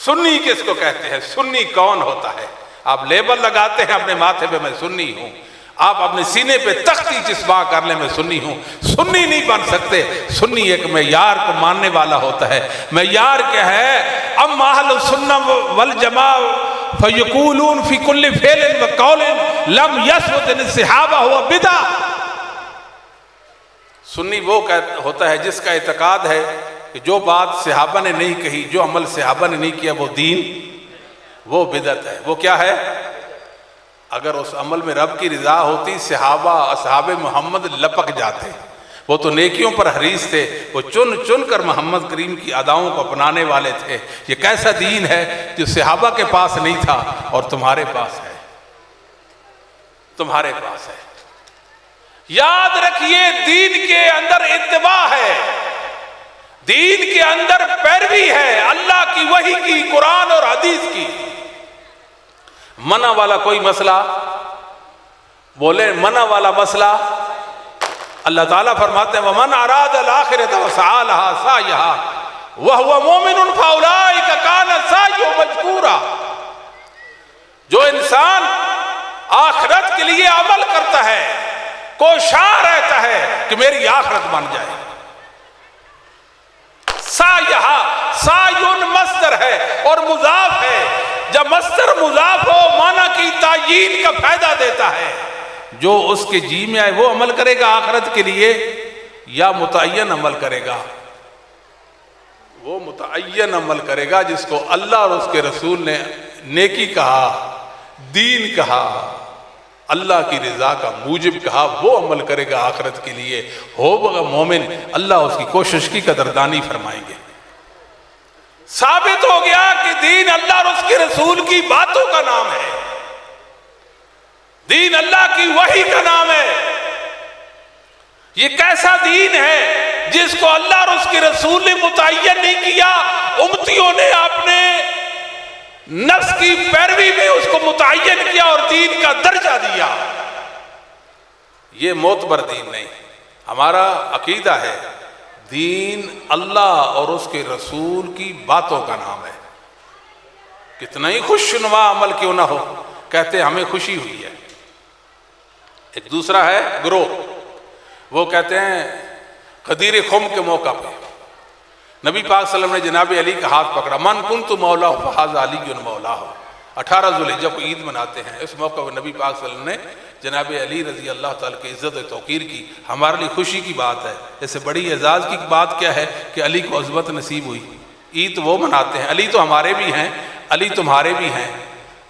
سنی کس کو کہتے ہیں؟ سنی کون ہوتا ہے؟ آپ لیبل لگاتے ہیں اپنے ماتھے پہ، میں سنی ہوں، آپ اپنے سینے پہ تختی چسپاں کر لیں میں سنی ہوں، سنی نہیں بن سکتے۔ سنی ایک معیار کو ماننے والا ہوتا ہے۔ معیار کیا ہے؟ اما اہل السنہ والجماعہ فیقولون فی کل فعل وقول لم یثبت ان الصحابہ هو بدعہ۔ سنی وہ ہوتا ہے جس کا اعتقاد ہے کہ جو بات صحابہ نے نہیں کہی، جو عمل صحابہ نے نہیں کیا وہ دین، وہ بدعت ہے۔ وہ کیا ہے؟ اگر اس عمل میں رب کی رضا ہوتی، صحابہ اصحاب محمد لپک جاتے۔ وہ تو نیکیوں پر حریص تھے، وہ چن چن کر محمد کریم کی اداؤں کو اپنانے والے تھے۔ یہ کیسا دین ہے جو صحابہ کے پاس نہیں تھا اور تمہارے پاس ہے، تمہارے پاس ہے۔ یاد رکھیے دین کے اندر اتباع ہے، دین کے اندر پیروی ہے، اللہ کی وحی کی، قرآن اور حدیث کی۔ منع والا کوئی مسئلہ بولے، منع والا مسئلہ اللہ تعالیٰ فرماتے ہیں وَمَنْ أَرَادَ الْآخِرَةَ وَسَعَى لَهَا سَعْيَهَا وَهُوَ مُؤْمِنٌ فَأُولَٰئِكَ كَانَ سَعْيُهُمْ مَشْكُورًا۔ جو انسان آخرت کے لیے عمل کرتا ہے، کوشاں رہتا ہے کہ میری آخرت بن جائے، سایون مصدر ہے اور مضاف ہے. جب مصدر مضاف ہو معنی کی تعیین کا فائدہ دیتا ہے. جو اس کے جی میں آئے وہ عمل کرے گا آخرت کے لیے یا متعین عمل کرے گا؟ وہ متعین عمل کرے گا جس کو اللہ اور اس کے رسول نے نیکی کہا، دین کہا، اللہ کی رضا کا موجب کہا، وہ عمل کرے گا آخرت کے لیے. ہوگا مومن، اللہ اس کی کوشش کی قدردانی فرمائیں گے. ثابت ہو گیا کہ دین اللہ اور اس کے رسول کی باتوں کا نام ہے، دین اللہ کی وحی کا نام ہے. یہ کیسا دین ہے جس کو اللہ اور اس کے رسول نے متعین نہیں کیا، امتیوں نے اپنے نفس کی پیروی میں اس کو متعین کیا اور دین کا درجہ دیا. یہ معتبر دین نہیں. ہمارا عقیدہ ہے دین اللہ اور اس کے رسول کی باتوں کا نام ہے. کتنا ہی خوشنما عمل کیوں نہ ہو، کہتے ہمیں خوشی ہوئی ہے. ایک دوسرا ہے گروہ، وہ کہتے ہیں غدیر خم کے موقع پہ نبی پاک صلی اللہ علیہ وسلم نے جناب علی کا ہاتھ پکڑا، من کنت مولا فہذا علی مولا ہو. 18 ذوالحجہ کو عید مناتے ہیں، اس موقع پر نبی پاک صلی اللہ علیہ وسلم نے جناب علی رضی اللہ تعالیٰ کی عزت و توقیر کی. ہمارے لیے خوشی کی بات ہے. اس سے بڑی اعزاز کی بات کیا ہے کہ علی کو عظمت نصیب ہوئی. عید وہ مناتے ہیں، علی تو ہمارے بھی ہیں، علی تمہارے بھی ہیں.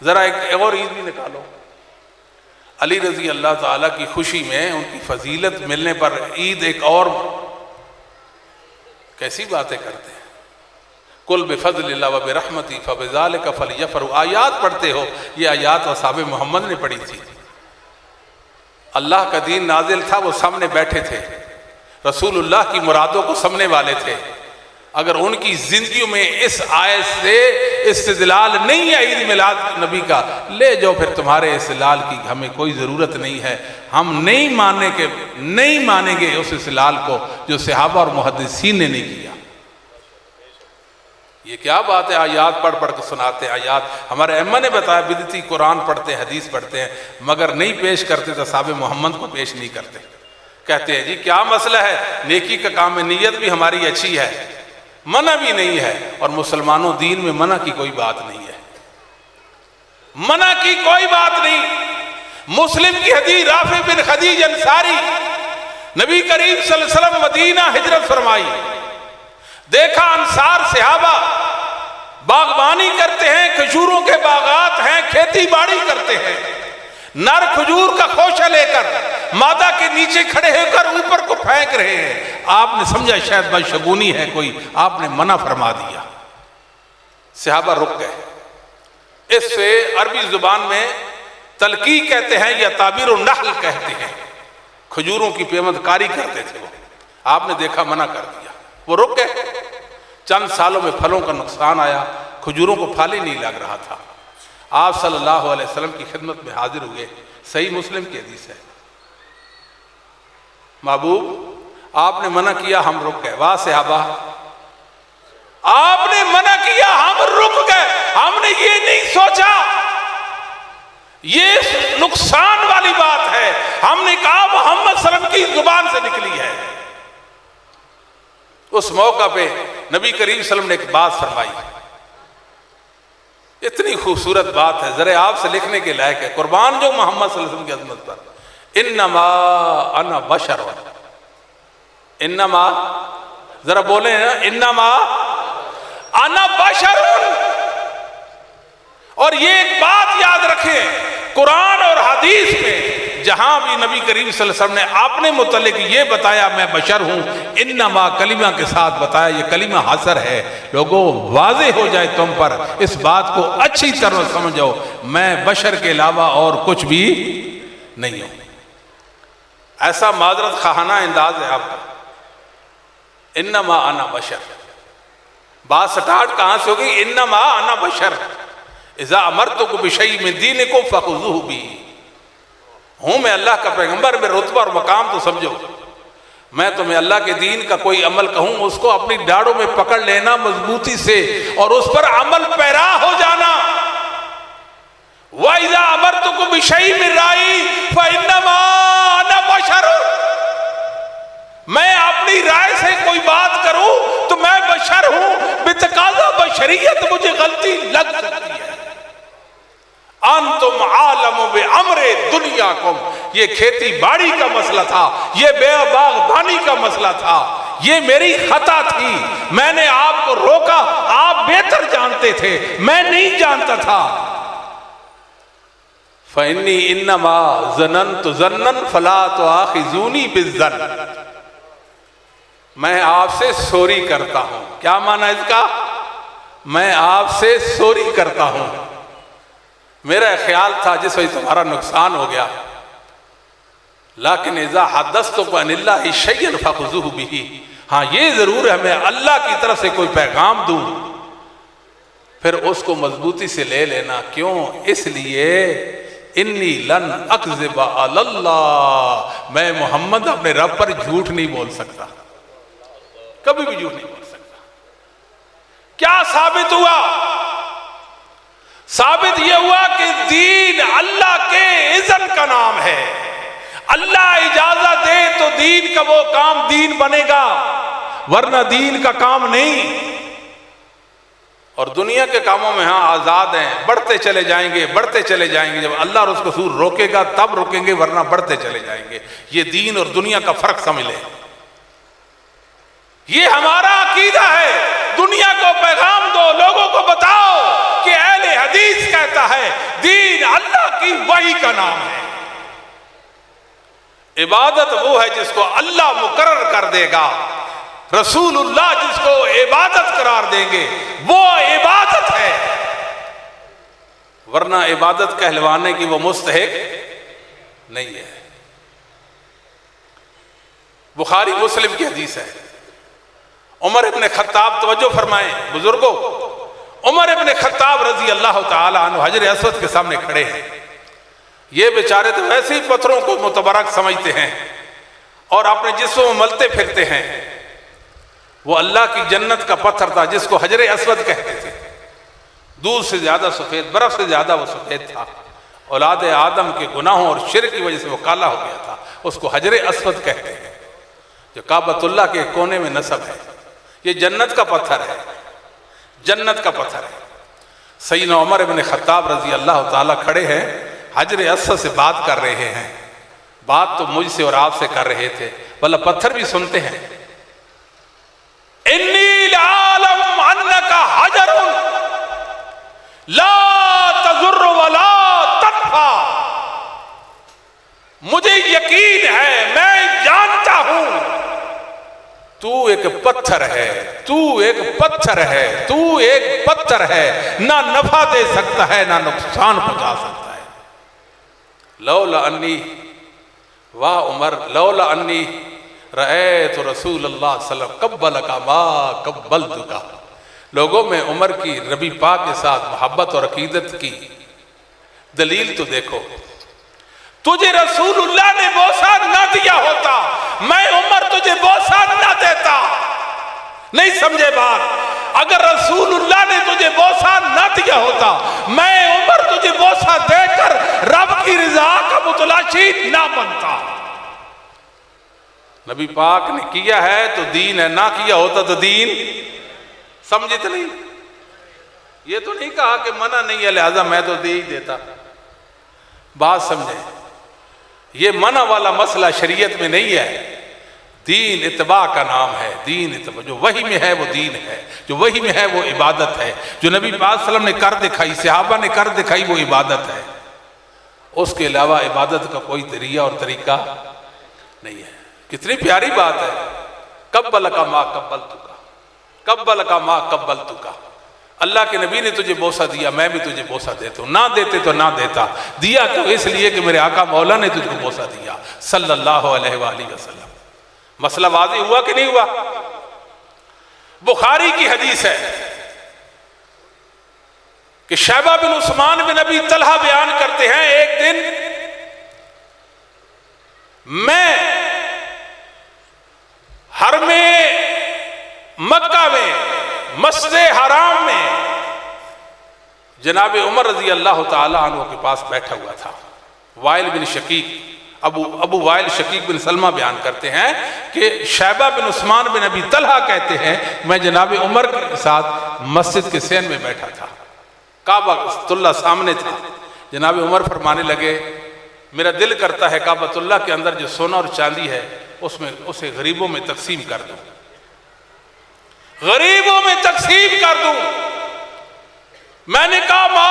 ذرا ایک اور عید بھی نکالو. علی رضی اللہ تعالیٰ کی خوشی میں ان کی فضیلت ملنے پر عید ایک اور کیسی باتیں کرتے ہیں. قل بفضل اللہ وبرحمتہ فبذلک فلیفرحوا. آیات پڑھتے ہو، یہ آیات اصحاب محمد نے پڑھی تھی. اللہ کا دین نازل تھا، وہ سامنے بیٹھے تھے، رسول اللہ کی مرادوں کو سمجھنے والے تھے. اگر ان کی زندگیوں میں اس آیت سے استدلال نہیں ہے عید میلاد نبی کا، لے جاؤ پھر، تمہارے استدلال کی ہمیں کوئی ضرورت نہیں ہے. ہم نہیں مانیں گے اس استدلال کو جو صحابہ اور محدثین نے نہیں کیا. یہ کیا بات ہے؟ آیات پڑھ پڑھ کے سناتے ہیں. آیات ہمارے ائمہ نے بتایا بدعتی قرآن پڑھتے ہیں، حدیث پڑھتے ہیں، مگر نہیں پیش کرتے تو صحابہ محمد کو پیش نہیں کرتے. کہتے ہیں جی کیا مسئلہ ہے، نیکی کا کام ہے، نیت بھی ہماری اچھی ہے، منع بھی نہیں ہے. اور مسلمانوں دین میں منع کی کوئی بات نہیں ہے، منع کی کوئی بات نہیں. مسلم کی حدیث رافع بن خدیج انصاری، نبی کریم صلی اللہ علیہ وسلم مدینہ ہجرت فرمائی، دیکھا انصار صحابہ باغبانی کرتے ہیں، کھجوروں کے باغات ہیں، کھیتی باڑی کرتے ہیں، نر کھجور کا خوشہ لے کر مادہ کے نیچے کھڑے ہو کر اوپر کو پھینک رہے ہیں. آپ نے سمجھا شاید بدشگونی ہے کوئی، آپ نے منع فرما دیا. صحابہ رک گئے. اس سے عربی زبان میں تلقی کہتے ہیں یا تعبیر النحل کہتے ہیں. کھجوروں کی پیمند کاری کرتے تھے وہ. آپ نے دیکھا منع کر دیا، وہ رک گئے. چند سالوں میں پھلوں کا نقصان آیا، کھجوروں کو پھل ہی نہیں لگ رہا تھا. آپ صلی اللہ علیہ وسلم کی خدمت میں حاضر ہوئے. صحیح مسلم کی حدیث ہے. محبوب آپ نے منع کیا، ہم رک گئے. واہ صحابہ، آپ نے منع کیا، ہم رک گئے. ہم نے یہ نہیں سوچا یہ نقصان والی بات ہے. ہم نے کہا محمد صلی اللہ علیہ وسلم کی زبان سے نکلی ہے. اس موقع پہ نبی کریم صلی اللہ علیہ وسلم نے ایک بات فرمائی، اتنی خوبصورت بات ہے، ذرا آپ سے لکھنے کے لائق ہے. قربان جو محمد صلی اللہ علیہ وسلم کی عظمت پر. انما انا بشر، انما، ذرا بولیں نا، انما انا بشر. اور یہ ایک بات یاد رکھیں، قرآن اور حدیث میں جہاں بھی نبی کریم صلی اللہ علیہ وسلم نے اپنے متعلق یہ بتایا میں بشر ہوں، انما کلمہ کے ساتھ بتایا. یہ کلمہ حصر ہے. لوگوں واضح ہو جائے تم پر، اس بات کو اچھی طرح سمجھو، میں بشر کے علاوہ اور کچھ بھی نہیں ہوں. ایسا معذرت خواہانہ انداز ہے آپ کا. انما انا بشر، بات سٹارٹ کہاں سے ہوگی؟ انما انا بشر اذا امرتکم بشیء من دینکم فخذوہ بی. ہوں میں اللہ کا پیغمبر، میں رتبہ اور مقام تو سمجھو. میں تمہیں اللہ کے دین کا کوئی عمل کہوں، اس کو اپنی ڈاڑوں میں پکڑ لینا مضبوطی سے اور اس پر عمل پیرا ہو جانا. وَإِذَا أَمَرْتُكُم بِشَيْءٍ مِّن رَّأْيٍ فَإِنَّمَا أَنَا بَشَرٌ. میں اپنی رائے سے کوئی بات کروں تو میں بشر ہوں، بتقاض بشریت مجھے غلطی لگ سکتی ہے۔ انتم عالم بامر دنیاکم، یہ کھیتی باڑی کا مسئلہ تھا، یہ باغبانی کا مسئلہ تھا، یہ میری خطا تھی، میں نے آپ کو روکا، آپ بہتر جانتے تھے، میں نہیں جانتا تھا۔ فإنی انما ظننت ظنا فلا تؤاخذونی بالظن، میں آپ سے سوری کرتا ہوں۔ کیا معنی اس کا؟ میں آپ سے سوری کرتا ہوں، میرا خیال تھا جس وجہ تمہارا نقصان ہو گیا، لیکن اذا حدثتکم عن اللہ شیئا فخذوہ بہ، ہاں یہ ضرور ہے میں اللہ کی طرف سے کوئی پیغام دوں پھر اس کو مضبوطی سے لے لینا۔ کیوں؟ اس لیے انی لن اکذب علی اللہ، میں محمد اپنے رب پر جھوٹ نہیں بول سکتا، کبھی بھی جھوٹ نہیں بول سکتا۔ کیا ثابت ہوا؟ ثابت یہ ہوا کہ دین اللہ کے اذن کا نام ہے، اللہ اجازت دے تو دین کا وہ کام دین بنے گا، ورنہ دین کا کام نہیں۔ اور دنیا کے کاموں میں ہاں آزاد ہیں، بڑھتے چلے جائیں گے، بڑھتے چلے جائیں گے، جب اللہ اور اس کو رسول روکے گا تب روکیں گے، ورنہ بڑھتے چلے جائیں گے۔ یہ دین اور دنیا کا فرق سمجھ لیں، یہ ہمارا عقیدہ ہے۔ دنیا کو پیغام دو، لوگوں کو بتاؤ کہ اہل حدیث کہتا ہے دین اللہ کی وحی کا نام ہے، عبادت وہ ہے جس کو اللہ مقرر کر دے گا، رسول اللہ جس کو عبادت قرار دیں گے وہ عبادت ہے، ورنہ عبادت کہلوانے کی وہ مستحق نہیں ہے۔ بخاری مسلم کی حدیث ہے، عمر ابن خطاب، توجہ فرمائیں بزرگوں، عمر ابن خطاب رضی اللہ تعالی عنہ حجر اسود کے سامنے کھڑے ہیں، یہ بیچارے تو ویسے ہی پتھروں کو متبرک سمجھتے ہیں اور اپنے جسموں میں ملتے پھرتے ہیں، وہ اللہ کی جنت کا پتھر تھا جس کو حجر اسود کہتے تھے، دودھ سے زیادہ سفید، برف سے زیادہ وہ سفید تھا، اولاد آدم کے گناہوں اور شرک کی وجہ سے وہ کالا ہو گیا تھا، اس کو حجر اسود کہتے ہیں، جو کعبۃ اللہ کے کونے میں نصب ہے، یہ جنت کا پتھر ہے، جنت کا پتھر ہے۔ سیدنا عمر ابن خطاب رضی اللہ تعالیٰ کھڑے ہیں، حجر اسود سے بات کر رہے ہیں، بات تو مجھ سے اور آپ سے کر رہے تھے، بھلا پتھر بھی سنتے ہیں۔ انی لعالم انک حجر لا تضر ولا تنفع، مجھے یقین ہے، میں جانتا ہوں تو ایک پتھر ہے، تو ایک پتھر ہے، تو ایک پتھر ہے، نہ نفع دے سکتا ہے نہ نقصان پہنچا سکتا ہے۔ لولا انی، واہ عمر، لولا انی رأیت رسول اللہ صلی اللہ علیہ وسلم قبلک ما قبلتک، لوگوں میں عمر کی نبی پاک کے ساتھ محبت اور عقیدت کی دلیل تو دیکھو، تجھے رسول اللہ نے بوسہ نہ دیا ہوتا میں عمر تجھے بوسہ نہ دیتا۔ نہیں سمجھے بات؟ اگر رسول اللہ نے تجھے بوسہ نہ دیا ہوتا میں عمر تجھے بوسہ دے کر رب کی رضا کا متلاشی نہ بنتا۔ نبی پاک نے کیا ہے تو دین ہے، نہ کیا ہوتا تو دین، سمجھے تو نہیں؟ یہ تو نہیں کہا کہ منع نہیں ہے لہذا میں تو دے ہی دیتا، بات سمجھیں، یہ منع والا مسئلہ شریعت میں نہیں ہے، دین اتباع کا نام ہے، دین اتباع، جو وحی میں ہے وہ دین ہے، جو وحی میں ہے وہ عبادت ہے، جو نبی پاک صلی اللہ علیہ وسلم نے کر دکھائی، صحابہ نے کر دکھائی وہ عبادت ہے، اس کے علاوہ عبادت کا کوئی ذریعہ اور طریقہ نہیں ہے۔ کتنی پیاری بات ہے، قبلک ما قبلتک، قبلک ما قبلتک، اللہ کے نبی نے تجھے بوسہ دیا، میں بھی تجھے بوسہ دیتا ہوں، نہ دیتے تو نہ دیتا، دیا تو اس لیے کہ میرے آقا مولا نے تجھ کو بوسہ دیا صلی اللہ علیہ وآلہ وسلم۔ مسئلہ واضح ہوا کہ نہیں ہوا؟ بخاری کی حدیث ہے کہ شیبہ بن عثمان بن ابی طلحہ بیان کرتے ہیں، ایک دن میں حرم مکہ میں مسجد حرام میں جناب عمر رضی اللہ تعالی عنہ کے پاس بیٹھا ہوا تھا۔ وائل بن شقیق، ابو وائل شقیق بن سلمہ بیان کرتے ہیں کہ شیبہ بن عثمان بن ابی طلحہ کہتے ہیں میں جناب عمر کے ساتھ مسجد کے صحن میں بیٹھا تھا، کعبۃ اللہ سامنے تھا، جناب عمر فرمانے لگے میرا دل کرتا ہے کعبۃ اللہ کے اندر جو سونا اور چاندی ہے اسے غریبوں میں تقسیم کر دوں، غریبوں میں تقسیم کر دوں۔ میں نے کہا ما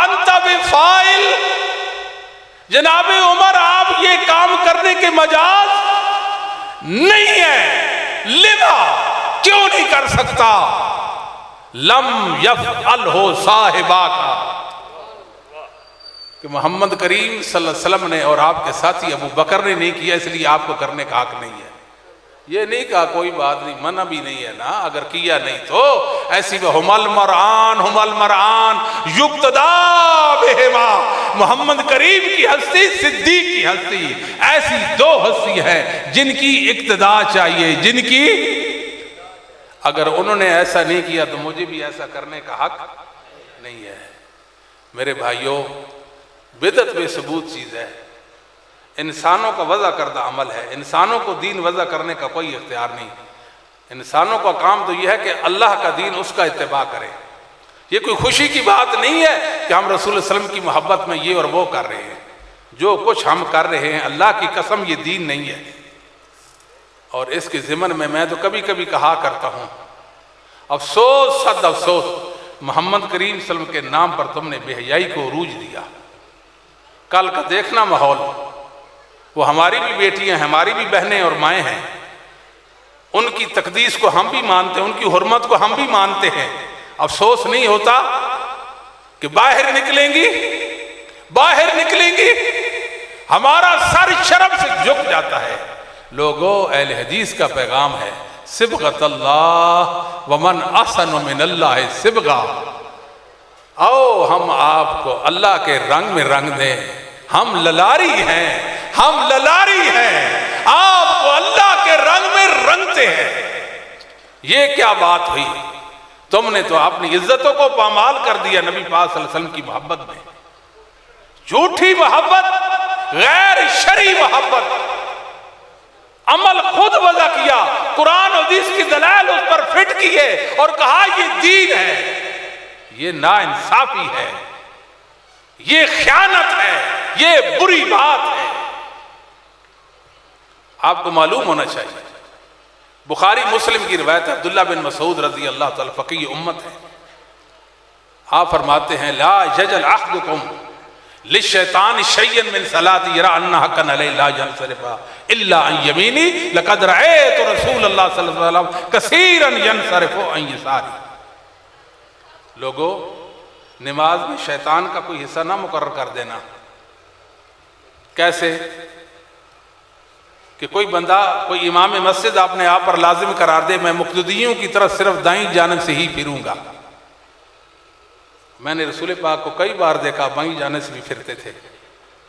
انت بفاعل، جناب عمر آپ یہ کام کرنے کے مجاز نہیں ہے، لما کیوں نہیں کر سکتا؟ لم یفعلہ صاحبہ کا، کہ محمد کریم صلی اللہ علیہ وسلم نے اور آپ کے ساتھی ابو بکر نے نہیں کیا، اس لیے آپ کو کرنے کا حق نہیں ہے۔ یہ نہیں کہا کوئی بات نہیں، منع بھی نہیں ہے نا، اگر کیا نہیں تو ایسی ہم المرآن یقتدیٰ بہما، محمد کریم کی ہستی، صدیق کی ہستی، ایسی دو ہستی ہیں جن کی اقتداء چاہیے، جن کی اگر انہوں نے ایسا نہیں کیا تو مجھے بھی ایسا کرنے کا حق نہیں ہے۔ میرے بھائیوں، بدعت بے ثبوت چیز ہے، انسانوں کا وضع کردہ عمل ہے، انسانوں کو دین وضع کرنے کا کوئی اختیار نہیں۔ انسانوں کا کام تو یہ ہے کہ اللہ کا دین اس کا اتباع کرے۔ یہ کوئی خوشی کی بات نہیں ہے کہ ہم رسول اللہ علیہ وسلم کی محبت میں یہ اور وہ کر رہے ہیں، جو کچھ ہم کر رہے ہیں اللہ کی قسم یہ دین نہیں ہے۔ اور اس کے ضمن میں تو کبھی کبھی کہا کرتا ہوں، افسوس صد افسوس، محمد کریم صلی اللہ علیہ وسلم کے نام پر تم نے بے حیائی کو عروج دیا۔ کل کا دیکھنا ماحول، وہ ہماری بھی بیٹیاں ہیں، ہماری بھی بہنیں اور مائیں ہیں، ان کی تقدیس کو ہم بھی مانتے ہیں، ان کی حرمت کو ہم بھی مانتے ہیں۔ افسوس نہیں ہوتا کہ باہر نکلیں گی ہمارا سر شرم سے جھک جاتا ہے۔ لوگوں، اہل حدیث کا پیغام ہے صبغۃ اللہ ومن احسن من اللہ صبغہ، آؤ ہم آپ کو اللہ کے رنگ میں رنگ دیں، ہم للاری ہیں، آپ کو اللہ کے رنگ میں رنگتے ہیں۔ یہ کیا بات ہوئی؟ تم نے تو اپنی عزتوں کو پامال کر دیا نبی پاک صلی اللہ علیہ وسلم کی محبت میں، جھوٹی محبت، غیر شرعی محبت، عمل خود وضع کیا، قرآن و حدیث کی دلائل اس پر فٹ کیے اور کہا یہ دین ہے۔ یہ ناانصافی ہے، یہ خیانت ہے، یہ بری بات ہے۔ آپ کو معلوم ہونا چاہیے، بخاری مسلم کی روایت ہے، عبداللہ بن مسعود رضی اللہ تعالیٰ فقیہ امت ہے، آپ فرماتے ہیں لا یجل احدکم للشیطان شیئا من صلاتی یرا انہ حقا علیہ لا ینصرف الا عن یمینی لقد رأیت رسول اللہ صلی اللہ علیہ وسلم کثیرا ینصرف عن یساری۔ لوگوں، نماز میں شیطان کا کوئی حصہ نہ مقرر کر دینا۔ کیسے؟ کہ کوئی بندہ، کوئی امام مسجد اپنے آپ پر لازم قرار دے میں مقتدیوں کی طرف صرف دائیں جانب سے ہی پھروں گا۔ میں نے رسول پاک کو کئی بار دیکھا بائیں جانب سے بھی پھرتے تھے،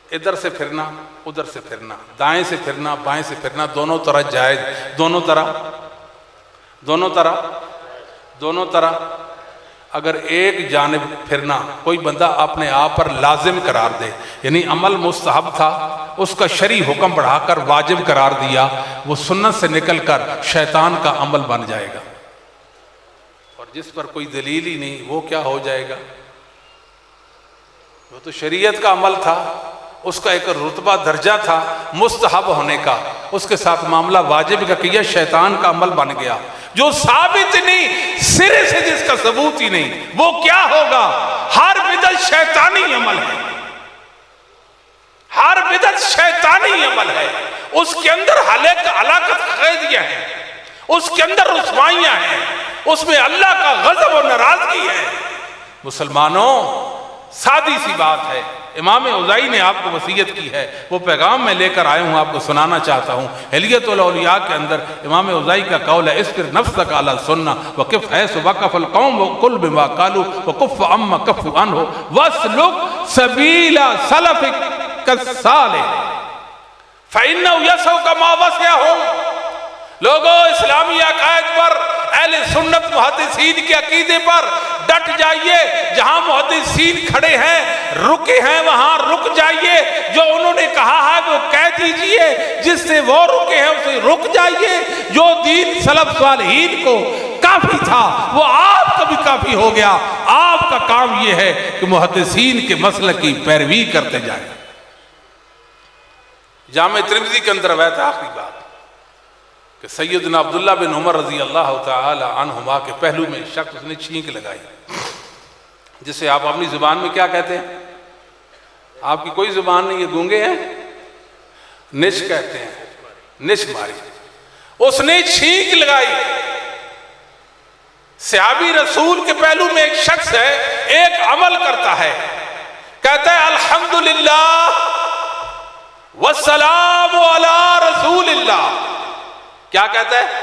ادھر سے پھرنا ادھر سے پھرنا، دائیں سے پھرنا بائیں سے پھرنا، دونوں طرح جائز، دونوں طرح اگر ایک جانب پھرنا کوئی بندہ اپنے آپ پر لازم قرار دے، یعنی عمل مستحب تھا اس کا شرعی حکم بڑھا کر واجب قرار دیا، وہ سنت سے نکل کر شیطان کا عمل بن جائے گا۔ اور جس پر کوئی دلیل ہی نہیں وہ کیا ہو جائے گا؟ وہ تو شریعت کا عمل تھا، اس کا ایک رتبہ درجہ تھا مستحب ہونے کا، اس کے ساتھ معاملہ واجب کا کیا، شیطان کا عمل بن گیا۔ جو ثابت نہیں، سرے سے جس کا ثبوت ہی نہیں، وہ کیا ہوگا؟ ہر بدعت شیطانی عمل ہے، ہر بدعت شیطانی عمل ہے، اس کے اندر ہلاکت قیدیاں ہیں، اس کے اندر رسوائیاں ہیں، اس میں اللہ کا غضب و ناراضگی ہے۔ مسلمانوں، سادی سی بات ہے، امام اوزائی نے آپ کو وصیت کی ہے، وہ پیغام میں لے کر آیا ہوں، آپ کو سنانا چاہتا ہوں۔ حلیت الاولیاء کے اندر امام اوزائی کا قول ہے اصبر نفسک علی السنہ وقف حیث وقف القوم وقل بما قالوا وقف عما کفوا عنہ واسلک سبیل سلفک الصالح فإنہ یسعک ما وسعہم۔ لوگوں، اسلامی عقائد پر، اہل سنت محدثین کے عقیدے پر ڈٹ جائیے، جہاں محدثین کھڑے ہیں رکے ہیں وہاں رک جائیے، جو انہوں نے کہا ہے وہ کہہ دیجئے، جس سے وہ رکے ہیں اسے رک جائیے۔ جو دین سلف صالحین کو کافی تھا وہ آپ کا بھی کافی ہو گیا، آپ کا کام یہ ہے کہ محدثین کے مسلک کی پیروی کرتے جائیں۔ جامع ترمذی کے اندر روایت ہے، آخری بات، کہ سیدنا عبداللہ بن عمر رضی اللہ تعالی عنہما کے پہلو میں شخص اس نے چھینک لگائی، جسے آپ اپنی زبان میں کیا کہتے ہیں؟ آپ کی کوئی زبان نہیں، یہ گونگے ہیں، نش کہتے ہیں، نش ماری۔ اس نے چھینک لگائی۔ صحابی رسول کے پہلو میں ایک شخص ہے، ایک عمل کرتا ہے، کہتا ہے الحمدللہ والسلام علی رسول اللہ۔ کیا کہتا ہے؟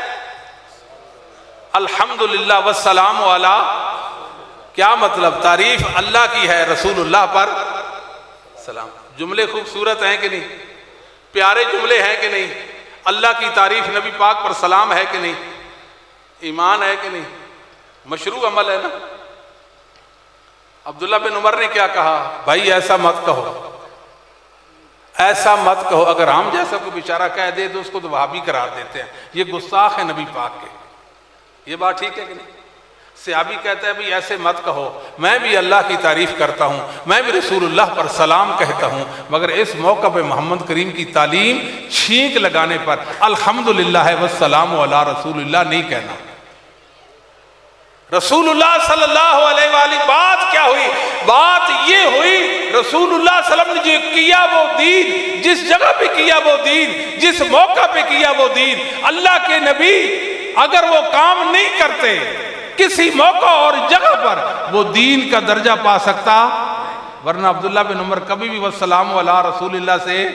الحمدللہ والسلام علی، کیا مطلب؟ تعریف اللہ کی ہے، رسول اللہ پر سلام۔ جملے خوبصورت ہیں کہ نہیں؟ پیارے جملے ہیں کہ نہیں؟ اللہ کی تعریف، نبی پاک پر سلام ہے کہ نہیں؟ ایمان ہے کہ نہیں؟ مشروع عمل ہے نا۔ عبداللہ بن عمر نے کیا کہا؟ بھائی ایسا مت کہو، ایسا مت کہو۔ اگر ہم جیسا کوئی بیچارہ کہہ دے تو اس کو تو وہابی قرار دیتے ہیں، یہ گستاخ ہے نبی پاک کے۔ یہ بات ٹھیک ہے کہ نہیں؟ صحابی کہتا ہے بھی ایسے مت کہو، میں بھی اللہ کی تعریف کرتا ہوں، میں بھی رسول اللہ پر سلام کہتا ہوں، مگر اس موقع پہ محمد کریم کی تعلیم چھینک لگانے پر الحمدللہ والسلام علی رسول اللہ نہیں کہنا۔ رسول اللہ صلی اللہ علیہ وآلہ، بات کیا ہوئی؟ بات یہ ہوئی رسول اللہ صلی اللہ علیہ وسلم نے جو کیا وہ دین، جس جگہ پہ کیا وہ دین، جس موقع پہ کیا وہ دین۔ اللہ کے نبی اگر وہ کام نہیں کرتے کسی موقع اور جگہ پر، وہ دین کا درجہ پا سکتا، ورنہ عبداللہ بن عمر کبھی بھی والسلام علی رسول اللہ سے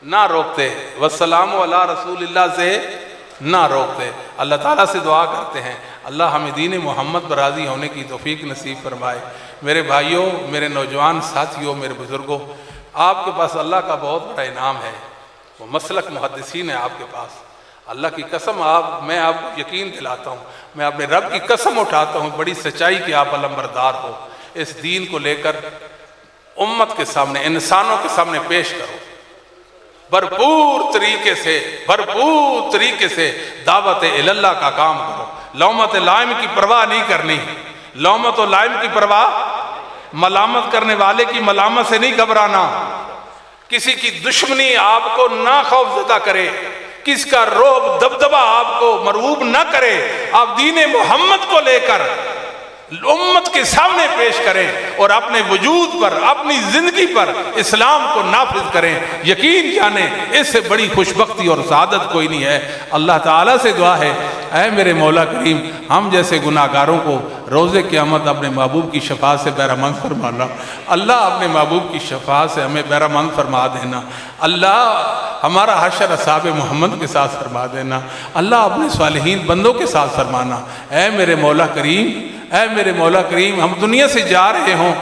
نہ روکتے، والسلام علی رسول اللہ سے نہ روکتے۔ اللہ تعالیٰ سے دعا کرتے ہیں اللہ ہمیں دین محمد پر راضی ہونے کی توفیق نصیب فرمائے۔ میرے بھائیوں، میرے نوجوان ساتھیوں، میرے بزرگوں، آپ کے پاس اللہ کا بہت بڑا انعام ہے، وہ مسلک محدثین ہے آپ کے پاس۔ اللہ کی قسم میں آپ کو یقین دلاتا ہوں، میں اپنے رب کی قسم اٹھاتا ہوں، بڑی سچائی کہ آپ علمبردار ہو، اس دین کو لے کر امت کے سامنے، انسانوں کے سامنے پیش کرو، بھرپور طریقے سے دعوت اللہ کا کام کرو، لومت لائم کی پرواہ نہیں کرنی، لومت و لائم کی پرواہ، ملامت کرنے والے کی ملامت سے نہیں گھبرانا، کسی کی دشمنی آپ کو نہ خوف زدہ کرے، کس کا روب دبدبہ آپ کو مرعوب نہ کرے، آپ دین محمد کو لے کر امت کے سامنے پیش کریں اور اپنے وجود پر، اپنی زندگی پر اسلام کو نافذ کریں۔ یقین جانیں اس سے بڑی خوشبختی اور سعادت کوئی نہیں ہے۔ اللہ تعالیٰ سے دعا ہے، اے میرے مولا کریم، ہم جیسے گناہگاروں کو روز قیامت اپنے محبوب کی شفاعت سے بہرمند فرمانا۔ اللہ اپنے محبوب کی شفاعت سے ہمیں بہرمند فرما دینا۔ اللہ ہمارا حشر اصحاب محمد کے ساتھ فرما دینا۔ اللہ اپنے صالحین بندوں کے ساتھ فرمانا۔ اے میرے مولا کریم، اے میرے مولا کریم، ہم دنیا سے جا رہے ہوں،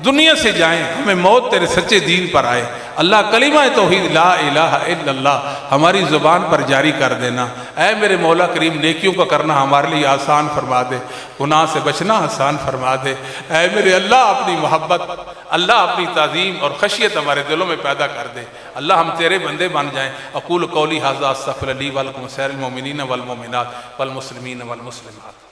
دنیا سے جائیں، ہمیں موت تیرے سچے دین پر آئے۔ اللہ کلمہ توحید لا الہ الا اللہ ہماری زبان پر جاری کر دینا۔ اے میرے مولا کریم، نیکیوں کا کرنا ہمارے لیے آسان فرما دے، گناہ سے بچنا آسان فرما دے۔ اے میرے اللہ، اپنی محبت، اللہ اپنی تعظیم اور خشیت ہمارے دلوں میں پیدا کر دے۔ اللہ ہم تیرے بندے بن جائیں۔ اقول قولی ھذا استغفر لی ولکم سائر المؤمنین والمؤمنات والمسلمین والمسلمات۔